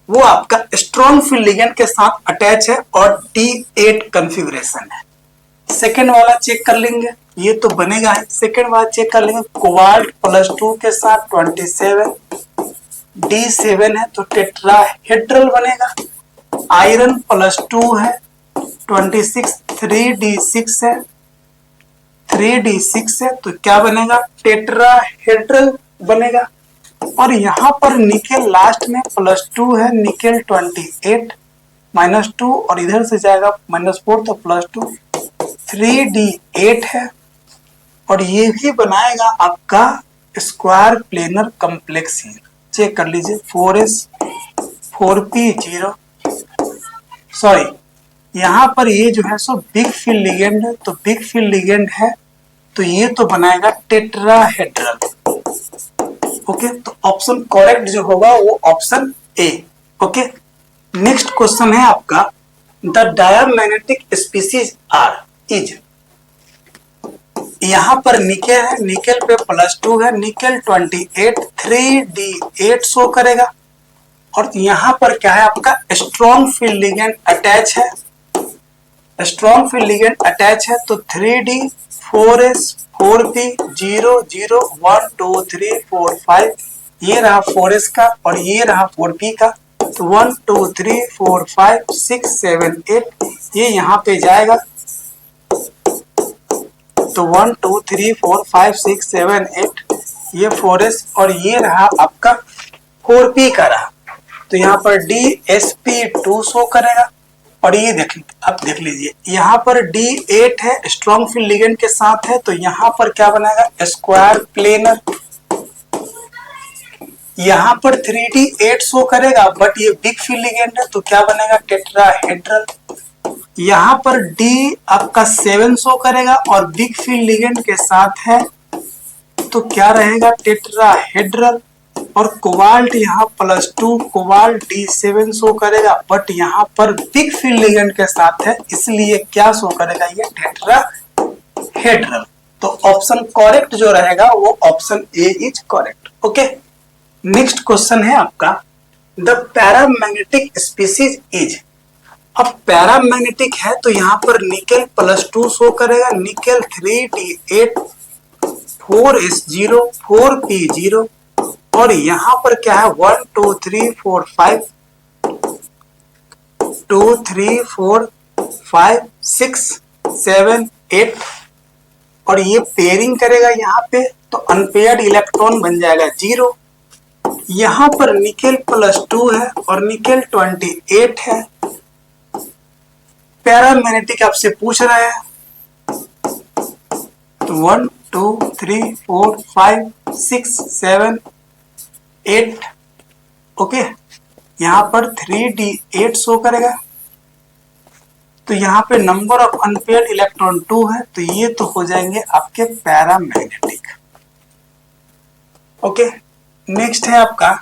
Speaker 1: वो आपका स्ट्रॉन्ग फील्ड लिगेंड के साथ अटैच है और D8 कॉन्फ़िगरेशन है। सेकेंड वाला चेक कर लेंगे, ये तो बनेगा है। सेकेंड वाला चेक कर लेंगे, कोबाल्ट +2 के साथ 27 D7 है तो टेट्राहेड्रल बनेगा। आयरन +2 है 26 3d6 है 3d6 है तो क्या बनेगा टेट्राहेड्रल बनेगा। और यहाँ पर निकेल लास्ट में +2 है, निकेल 28 -2 और इधर से जाएगा -4 तो +2 3d8 है और ये भी बनाएगा आपका स्क्वायर प्लेनर कॉम्प्लेक्स। चेक कर लीजिए 4s 4p0, सॉरी यहाँ पर ये जो है सो बिग फील्ड लिगेंड है, तो बिग फील्ड लिगेंड है तो ये तो बनाएगा टेट्राहेड्रल। ओके, तो ऑप्शन करेक्ट जो होगा वो option A. Okay, next question है आपका the diamagnetic species are is. यहाँ पर निकेल है, निकेल पे +2 है, निकेल 28 3d8 शो करेगा और यहाँ पर क्या है आपका स्ट्रॉन्ग फील्ड लिगेंड अटैच है, स्ट्रॉन्ग फील्ड लिगेंड अटैच है तो 3d 4s 4p 0 0 1 2 3 4 5 ये रहा 4s का और ये रहा 4p का, तो 1 2 3 4 5 6 7 8 ये यहाँ पे जाएगा तो 1 2 3 4 5 6 7 8 ये 4s और ये रहा आपका 4p का रहा, तो यहाँ पर DsP2 शो करेगा। और ये अब देख लीजिए यहाँ पर D8 है, स्ट्रॉन्ग फील्ड लिगेंड के साथ है तो यहाँ पर क्या बनाएगा स्क्वायर प्लेनर। यहाँ पर 3d8 शो करेगा बट ये बिग फील्ड लिगेंड है तो क्या बनेगा टेट्राहेड्रल। यहाँ पर D आपका 7 शो करेगा और बिग फील्ड लिगेंड के साथ है तो क्या रहेगा टेट्राहेड्रल। और कोबाल्ट यहाँ +2 कोबाल्ट D7 शो करेगा बट यहाँ पर बिग फील्ड लिगेंड के साथ है इसलिए क्या शो करेगा ये टेट्राहेड्रल। तो ऑप्शन करेक्ट जो रहेगा वो option A is correct. Okay, next question है आपका द पैरामैग्नेटिक स्पीसीज इज। अब पैरामैग्नेटिक है तो यहाँ पर निकेल +2 शो करेगा, निकेल 3d8 4s0 4p0 और यहाँ पर क्या है 1 2 3 4 5 2 3 4 5 6 7 8 और ये पेयरिंग करेगा यहाँ पे तो अनपेयर्ड इलेक्ट्रॉन बन जाएगा 0। यहाँ पर निकेल +2 है और निकेल 28 है। पैरामैग्नेटिक आपसे पूछ रहा है तो 1 2 3 4 5 6 7 8। ओके, यहाँ पर 3d8 शो करेगा तो यहाँ पे नंबर ऑफ अनपेयर्ड इलेक्ट्रॉन 2 है तो ये तो हो जाएंगे आपके पैरामैग्नेटिक। ओके, नेक्स्ट है आपका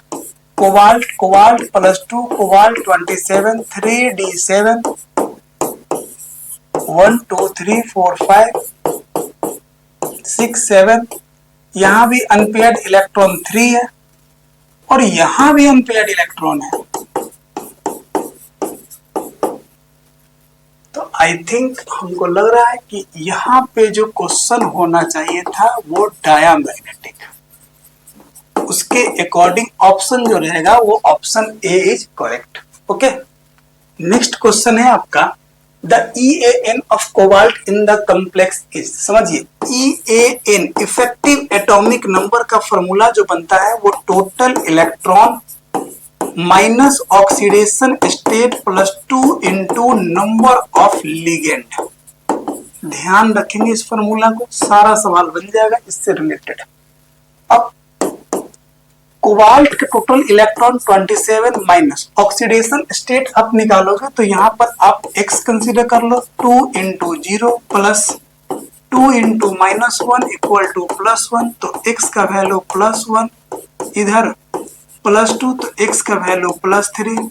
Speaker 1: कोबाल्ट +2 कोबाल्ट 27 3d7 1 2 3 4 5 6 7 यहाँ भी अनपेयर्ड इलेक्ट्रॉन 3 है और यहां भी अनपेयर्ड इलेक्ट्रॉन है तो आई थिंक हमको लग रहा है कि यहाँ पे जो क्वेश्चन होना चाहिए था वो डायामैग्नेटिक, उसके अकॉर्डिंग ऑप्शन जो रहेगा वो option A is correct. Okay, next question है आपका the EAN of cobalt in the complex is. समझिए, EAN इफेक्टिव एटॉमिक नंबर का फॉर्मूला जो बनता है वो total electron minus oxidation state plus 2 into number of ligand. ध्यान रखेंगे इस फॉर्मूला को, सारा सवाल बन जाएगा इससे रिलेटेड। अब कोबाल्ट के total electron 27 minus oxidation state आप निकालोगे तो यहाँ पर आप x कंसीडर कर लो, 2 into 0 plus 2 into -1 equal to +1, तो x का वैल्यू +1, इधर +2 तो x का वैल्यू +3,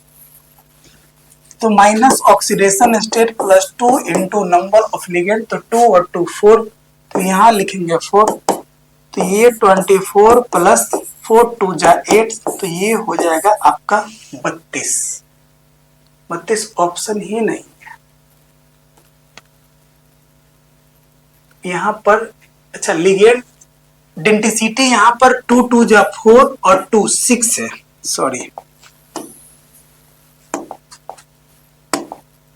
Speaker 1: तो minus oxidation state plus 2 into number of ligand, तो 2 और 2 4, तो यहाँ लिखेंगे 4, तो ये 24 प्लस 4 2 जा 8, तो ये हो जाएगा आपका 32। 32 ऑप्शन ही नहीं है यहाँ पर। अच्छा, लिगेंड डेंसिटी यहाँ पर 2 2 जा 4 और 2 6 है, सॉरी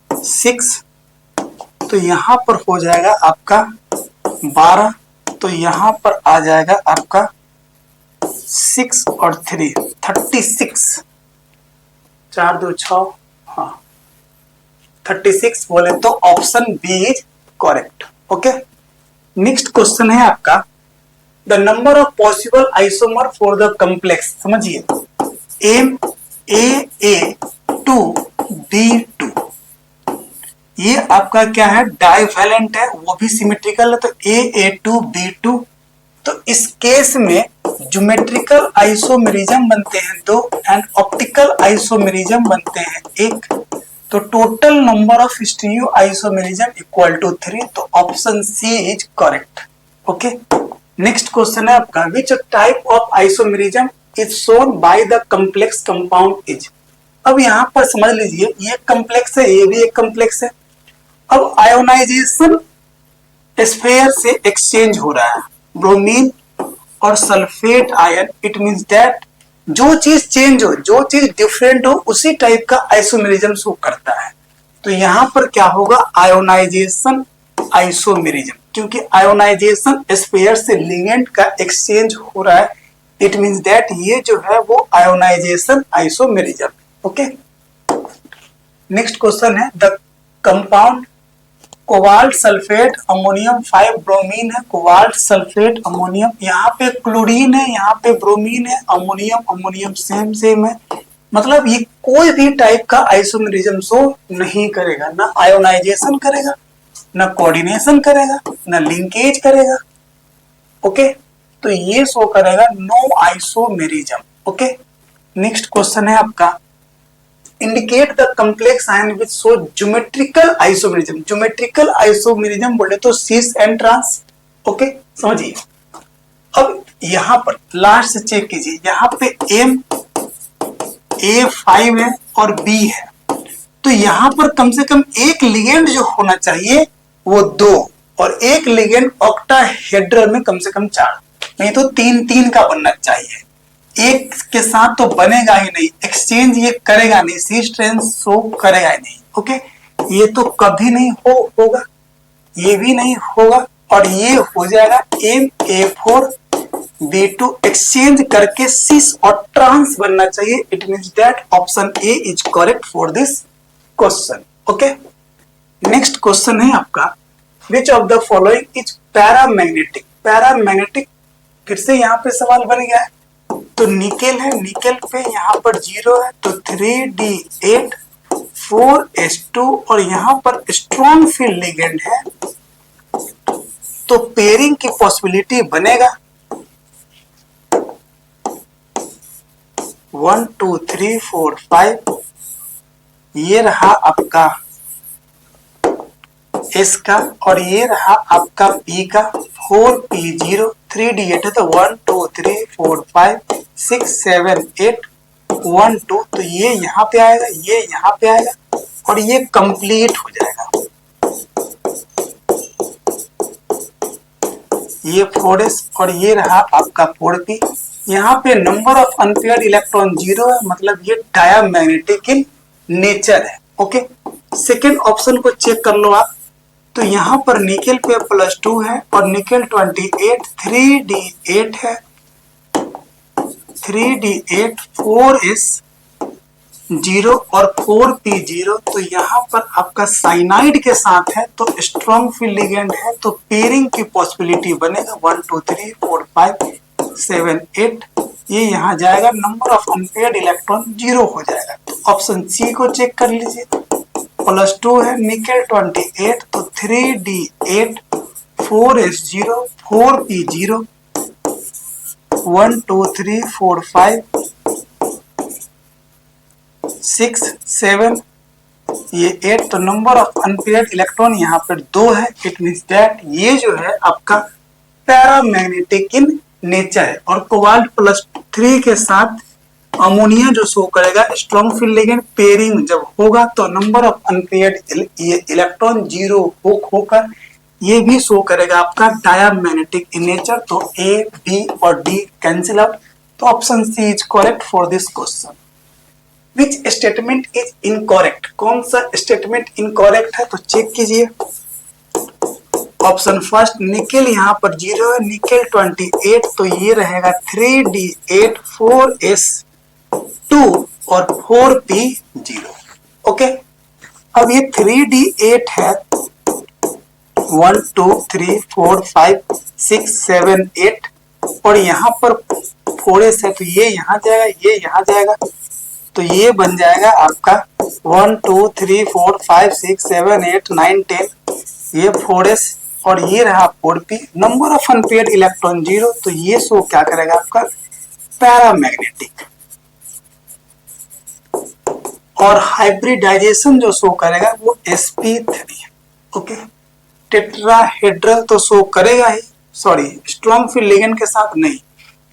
Speaker 1: 6, तो यहाँ पर हो जाएगा आपका 12, तो यहाँ पर आ जाएगा आपका 6 और 3 36, 4 2 6, हाँ 36 बोले तो option B is correct. Okay, next question है आपका the number of possible isomer for the complex. समझिए, MAA2B2 ये आपका क्या है, डाइवैलेंट है, वो भी सिमेट्रिकल है, तो AA2B2। तो इस केस में ज्योमेट्रिकल आइसोमेरिज्म बनते हैं 2 एंड ऑप्टिकल आइसोमेरिज्म बनते हैं 1, तो total number of stereo isomerism equal to 3, तो option C is correct. Okay, next question है आपका which type of isomerism is shown by the complex compound is. अब यहाँ पर समझ लीजिए, ये कॉम्प्लेक्स है, ये भी एक कॉम्प्लेक्स है। अब आयोनाइजेशन स्फीयर से एक्सचेंज हो रहा है ब्रोमीन और sulphate ion, it means that जो चीज चेंज हो, जो चीज डिफरेंट हो, उसी टाइप का आइसोमेरिज्म शो करता है। तो यहाँ पर क्या होगा, आयोनाइजेशन आइसोमेरिज्म, क्योंकि आयोनाइजेशन स्फीयर से लिगेंड का एक्सचेंज हो रहा है, इट मींस दैट ये जो है वो ionisation isomerism. Okay, next question है the compound cobalt sulphate ammonium 5 bromine है, कोबाल्ट सल्फेट अमोनियम, यहाँ पे क्लोरीन है, यहाँ पे ब्रोमीन है, अमोनियम सेम है, मतलब ये कोई भी टाइप का आइसोमेरिज्म शो नहीं करेगा, ना आयोनाइजेशन करेगा, ना कोऑर्डिनेशन करेगा, ना लिंकेज करेगा। ओके, तो ये शो करेगा no isomerism. Okay, next question है आपका indicate the complex ion which show geometrical isomerism. Geometrical isomerism बोले तो सीस एंड ट्रांस। ओके, समझिए, अब यहाँ पर लास्ट से चेक कीजिए, यहाँ पे M A5 है और B है, तो यहाँ पर कम से कम एक लिगेंड जो होना चाहिए वो 2 और एक लिगेंड ऑक्टाहेड्रल में कम से कम 4, नहीं तो 3 का बनना चाहिए। एक के साथ तो बनेगा ही नहीं, एक्सचेंज ये करेगा नहीं, सी स्ट्रेंथ शो करेगा ही नहीं। ओके, ये तो कभी नहीं होगा, ये भी नहीं होगा, और ये हो जाएगा MA4B2 एक्सचेंज करके सिस और ट्रांस बनना चाहिए, it means that option A is correct for this question. Okay, next question है आपका which of the following is paramagnetic. Paramagnetic फिर से यहाँ पे सवाल बन गया है, तो निकेल है, निकेल पे यहाँ पर 0 है, तो 3D8 4S2 और यहाँ पर स्ट्रॉन्ग फील्ड लिगेंड है, तो पेयरिंग की पॉसिबिलिटी बनेगा 1 2 3 4 5, ये रहा आपका S का, और ये रहा आपका P का 4P0, 3D8 है, तो 1 2 3 4 5 6 7 8 1 2, तो ये यहाँ पे आएगा, ये यहाँ पे आएगा, और ये कंप्लीट हो जाएगा। ये 4s और ये रहा आपका 4p। यहाँ पे नंबर ऑफ अनपेयर्ड इलेक्ट्रॉन 0 है, मतलब ये डायमैग्नेटिक इन नेचर है। ओके, सेकेंड ऑप्शन को चेक कर लो आप। तो यहाँ पर निकेल पे +2 है और निकेल 28 3d8 है, 3d8 4s 0 और 4p0। तो यहाँ पर आपका साइनाइड के साथ है तो स्ट्रॉन्ग फील्ड लिगेंड है, तो पेयरिंग की पॉसिबिलिटी बनेगा 1 2 3 4 5 7 8। ये यहाँ जाएगा, नंबर ऑफ अनपेयर्ड इलेक्ट्रॉन 0 हो जाएगा। तो ऑप्शन सी को चेक कर लीजिए। +2 है, निकेल 28 तो 3d8 4s0 4p0 1 2 3 4 5 6 7 ये 8। तो नंबर ऑफ अनपेयर्ड इलेक्ट्रॉन यहाँ पर 2 है। इट मीन्स दैट ये जो है आपका पैरामैग्नेटिक इन नेचर है। और कोबाल्ट +3 के साथ अमोनिया जो शो करेगा स्ट्रॉन्ग फील्ड लिगेंड, पेयरिंग जब होगा तो नंबर ऑफ अनपेयर्ड इलेक्ट्रॉन 0 होकर ये भी शो करेगा आपका डायमैग्नेटिक इन नेचर। तो ए बी और डी कैंसिल आउट। तो option C is correct for this question. Which statement is incorrect? कौन सा स्टेटमेंट इनकरेक्ट है तो चेक कीजिए। ऑप्शन फर्स्ट, निकेल यहाँ पर 0 है, निकेल 28 तो ये रहेगा 3d8 4s2 और 4p0। ओके, अब ये 3d8 है 1 2 3 4 5 6 7 8 और यहाँ पर 4s है तो ये यहाँ जाएगा, ये यहाँ जाएगा, तो ये बन जाएगा आपका 1 2 3 4 5 6 7 8 9 10। ये 4s और ये रहा 4p। Number of unpaired electron 0, तो ये शो क्या करेगा आपका पैरामैग्नेटिक। और हाइब्रिडाइजेशन जो शो करेगा वो sp3। ओके, टेट्राहेड्रल तो शो करेगा ही, सॉरी स्ट्रॉन्ग फील्ड लिगेंड के साथ नहीं,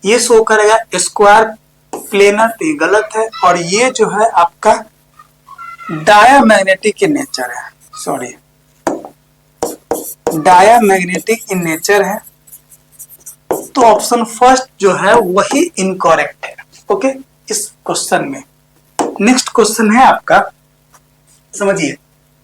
Speaker 1: ये शो करेगा स्क्वायर प्लेनर, तो ये गलत है। और ये जो है आपका डायमैग्नेटिक इन नेचर है, सॉरी डायमैग्नेटिक इन नेचर है। तो ऑप्शन फर्स्ट जो है वही इनकरेक्ट है। ओके, इस क्वेश्चन में नेक्स्ट क्वेश्चन है आपका, समझिए।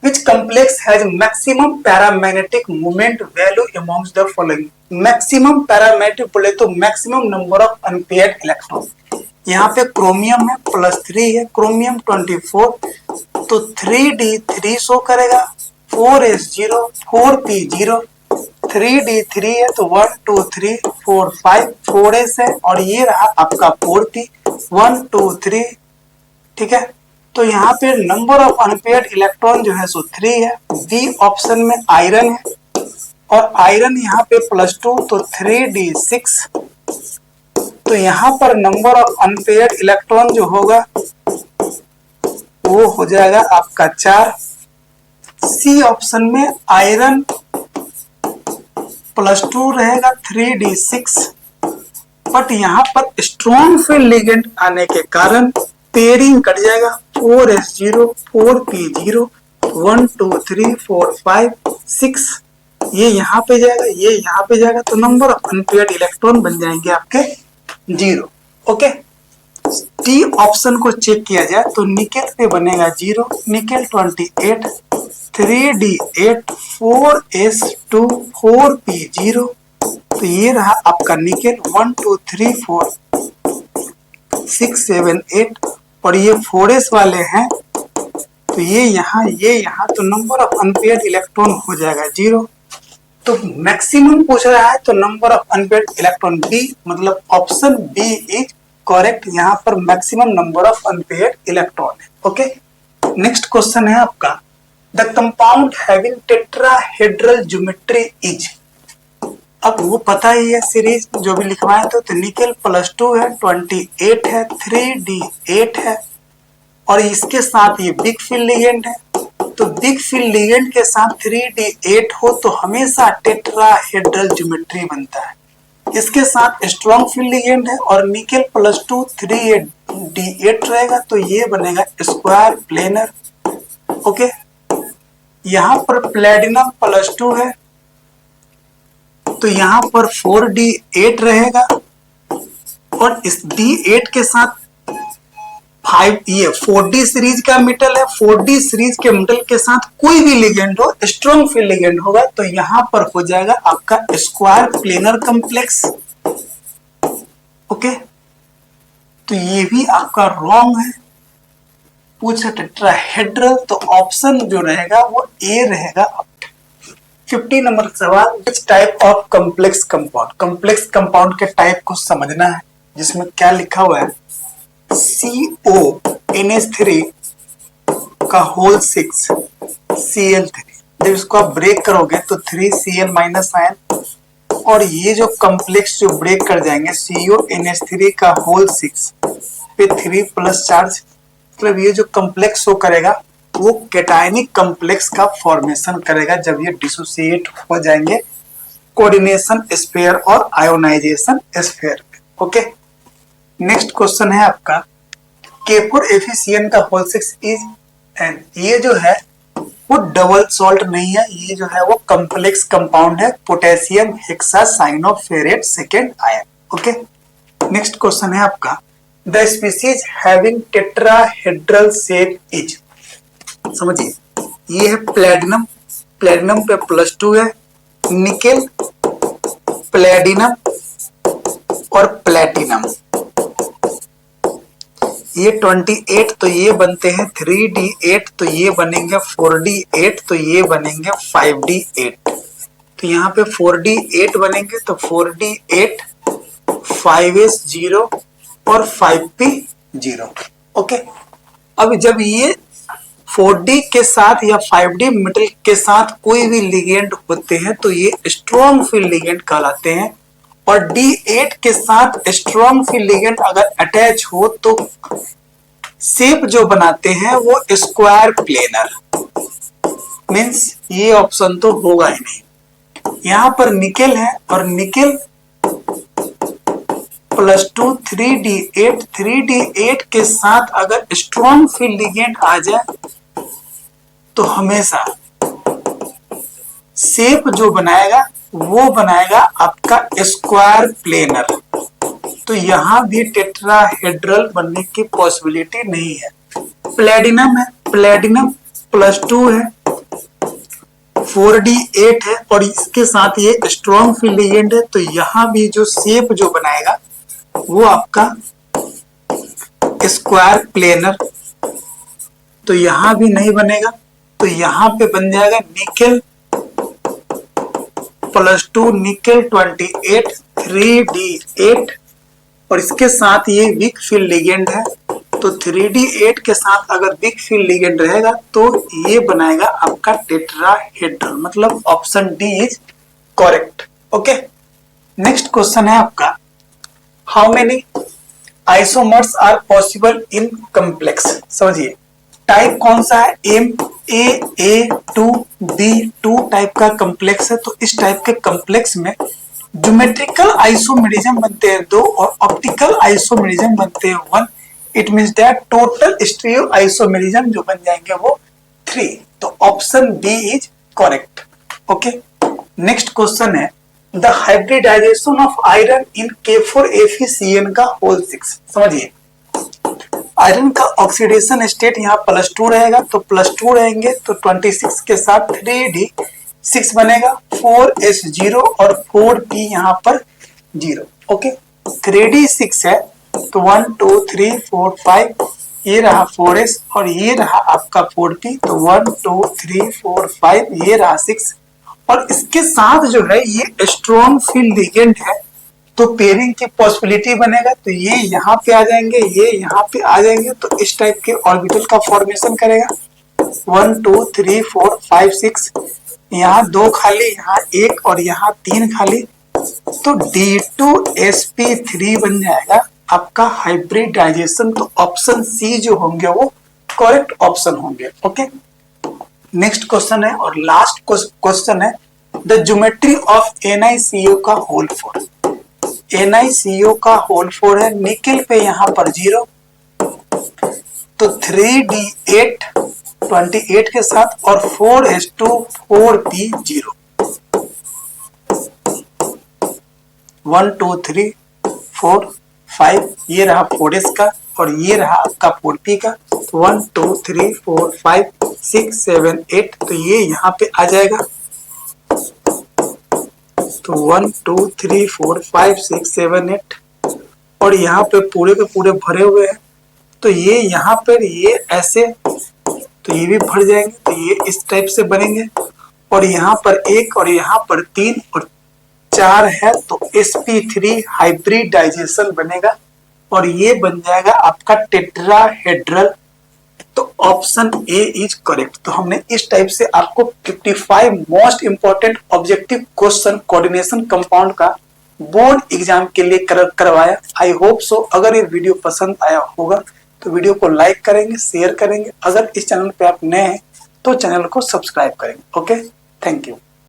Speaker 1: Which complex has maximum paramagnetic moment value amongst the following? Maximum paramagnetic बोले तो maximum number of unpaired electron. यहाँ पे क्रोमियम है +3 है, क्रोमियम 24 तो 3d3 शो करेगा, 4s0 4p0 3d3 है तो 1 2 3 4 5 4s है और ये रहा आपका 4p 1 2 3। ठीक है, तो यहाँ पे नंबर ऑफ अनपेयर्ड इलेक्ट्रॉन जो है सो 3 है। बी ऑप्शन में आयरन है और आयरन यहाँ पे +2 तो 3d6। तो यहाँ पर नंबर ऑफ अनपेयर्ड इलेक्ट्रॉन जो होगा वो हो जाएगा आपका 4। सी ऑप्शन में आयरन +2 रहेगा 3d6, बट यहाँ पर स्ट्रॉन्ग फील्ड लिगेंड आने के कारण पेयरिंग कट जाएगा 4s0 4p0 1 2 3 4 5 6। ये यहाँ पे जाएगा, ये यहाँ पे जाएगा, तो नंबर ऑफ अनपेयर्ड इलेक्ट्रॉन बन जाएंगे आपके 0। ओके, डी ऑप्शन को चेक किया जाए तो निकेल पे बनेगा 0, निकेल 28 3d8 4s2 4p0। तो ये रहा आपका निकेल 1 2 3 4 6 7 8 और ये 4s वाले हैं तो ये यहाँ तो नंबर ऑफ अनपेयर्ड इलेक्ट्रॉन हो जाएगा 0। तो मैक्सिमम पूछ रहा है तो number of unpaired electron B, मतलब ऑप्शन बी इज करेक्ट। यहाँ पर maximum number of unpaired electron है। ओके, नेक्स्ट क्वेश्चन है आपका, the compound having tetrahedral geometry is. अब वो पता ही है सीरीज जो भी लिखवाए तो निकेल +2 है 28 है 3d8 है और इसके साथ ये बिग फील्ड लिगेंड है। तो बिग फील्ड लिगेंड के साथ 3d8 हो तो हमेशा टेट्राहेड्रल ज्योमेट्री बनता है। इसके साथ स्ट्रॉन्ग फील्ड लिगेंड है और निकेल +2 3d8 रहेगा तो ये बनेगा स्क्वायर प्लेनर। ओके, यहाँ पर प्लेटिनम +2 है तो यहाँ पर 4D8 रहेगा और इस D8 के साथ 5, ये 4D सीरीज का मेटल है। 4D सीरीज के मेटल के साथ कोई भी लिगेंड हो, स्ट्रॉन्ग फील्ड लिगेंड होगा, तो यहां पर हो जाएगा आपका स्क्वायर प्लेनर कॉम्प्लेक्स। ओके, तो ये भी आपका रॉन्ग है। पूछा टेट्राहेड्रल, तो ऑप्शन जो रहेगा वो ए रहेगा। 50 नंबर सवाल, विच type of complex compound. Complex compound के टाइप को समझना है, जिसमें क्या लिखा हुआ है, CONH3 का होल 6 Cl3। जब इसको आप ब्रेक करोगे तो 3Cl माइनस आयन, और ये जो कॉम्प्लेक्स जो ब्रेक कर जाएंगे CONH3 का होल 6 पे 3 प्लस चार्ज, मतलब ये जो कॉम्प्लेक्स शो करेगा वो कैटायनिक कॉम्प्लेक्स का फॉर्मेशन करेगा जब ये डिसोसिएट हो जाएंगे कोऑर्डिनेशन स्फीयर और ionisation sphere. Okay, next question है आपका, K4FeCN का होल 6 इज एन। ये जो है वो डबल सॉल्ट नहीं है, ये जो है वो कॉम्प्लेक्स कंपाउंड है, potassium hexacyanoferrate second ion. Okay, next question है आपका, the species having tetrahedral shape is. समझिए, ये है प्लेटिनम, प्लेटिनम पे +2 है, निकेल, प्लेटिनम और प्लेटिनम। ये 28, तो ये बनते हैं 3D8, तो ये बनेंगे 4D8, तो ये बनेंगे 5D8। तो यहाँ पे 4D8 बनेंगे, तो 4D8, 5S0 और 5P0। ओके, अब जब ये 4D के साथ या 5D मेटल के साथ कोई भी लिगेंड होते हैं तो ये स्ट्रॉन्ग फील्ड लिगेंड कहलाते हैं, और D8 के साथ स्ट्रॉन्ग फील्ड लिगेंड अगर अटैच हो तो शेप जो बनाते हैं वो स्क्वायर प्लेनर। मींस ये ऑप्शन तो होगा ही नहीं। यहां पर निकेल है, और निकेल +2 3D8, 3D8 के साथ अगर स्ट्रॉन्ग फील्ड लिगेंड आ जाए तो हमेशा शेप जो बनाएगा वो बनाएगा आपका स्क्वायर प्लेनर। तो यहां भी टेट्राहेड्रल बनने की पॉसिबिलिटी नहीं है। प्लेटिनम है, प्लेटिनम +2 है, 4D8 है, और इसके साथ ये स्ट्रॉन्ग फील्ड लिगेंड है, तो यहां भी जो शेप जो बनाएगा वो आपका स्क्वायर प्लेनर, तो यहां भी नहीं बनेगा। तो यहां पे बन जाएगा निकेल +2, निकेल 28, 3D8, और इसके साथ ये वीक फील्ड लिगेंड है, तो 3D8 के साथ अगर वीक फील्ड लिगेंड रहेगा तो ये बनाएगा आपका टेट्राहेड्रल, मतलब option D is correct. Okay, next question है आपका, how many isomers are possible in complex. समझिए, टाइप कौन सा है, A2B2 टाइप का कॉम्प्लेक्स है। तो इस टाइप के कॉम्प्लेक्स में ज्योमेट्रिकल आइसोमेरिज्म बनते हैं 2 और ऑप्टिकल आइसोमेरिज्म बनते हैं 1। It means that total stereoisomerism जो बन जाएंगे वो 3। तो option B is correct. Okay, next question है, the hybridisation of iron in K4FeCN का होल 6। समझिए, आयरन का ऑक्सीडेशन स्टेट यहाँ +2 रहेगा, तो +2 रहेंगे तो 26 के साथ 3D6 बनेगा, 4S0 और 4P यहाँ पर 0। ओके, 3D6 है तो 1 2 3 4 5, ये रहा 4S और ये रहा आपका 4P, तो 1 2 3 4 5, ये रहा 6, और इसके साथ जो है ये स्ट्रॉन्ग फील्ड लिगेंड है, तो पेयरिंग की पॉसिबिलिटी बनेगा। तो ये यहाँ पे आ जाएंगे, ये यहाँ पे आ जाएंगे, तो इस टाइप के ऑर्बिटल का फॉर्मेशन करेगा। 1 2 3 4 5 6, यहाँ 2 खाली, यहाँ 1 और यहाँ 3 खाली, तो D2sp3 बन जाएगा आपका हाइब्रिडाइजेशन। तो ऑप्शन सी जो होंगे वो करेक्ट ऑप्शन होंगे। ओके, नेक्स्ट क्वेश्चन है और लास्ट क्वेश्चन है, द ज्योमेट्री ऑफ NiCO का होल 4। NiCO का होल 4 है, निकेल पे यहाँ पर 0, तो 3D8 28 के साथ और 4S2 4P0। 1 2 3 4 5, ये रहा 4s का और ये रहा आपका 4p का। तो 1 2 3 4 5 6 7 8, तो ये यहाँ पे आ जाएगा। तो 1 2 3 4 5 6 7 8, और यहाँ पे पूरे के पूरे भरे हुए हैं। तो ये यहाँ पर ये ऐसे, तो ये भी भर जाएंगे, तो ये इस टाइप से बनेंगे। और यहाँ पर 1 और यहाँ पर 3 और 4 है, तो sp3 हाइब्रिडाइजेशन बनेगा और ये बन जाएगा आपका टेट्राहेड्रल। तो ऑप्शन ए इज करेक्ट। तो हमने इस टाइप से आपको 55 most important objective question coordination compound का बोर्ड एग्जाम के लिए करवाया। आई होप सो अगर ये वीडियो पसंद आया होगा तो वीडियो को लाइक करेंगे, शेयर करेंगे। अगर इस चैनल पे आप नए हैं तो चैनल को सब्सक्राइब करेंगे। Okay, thank you.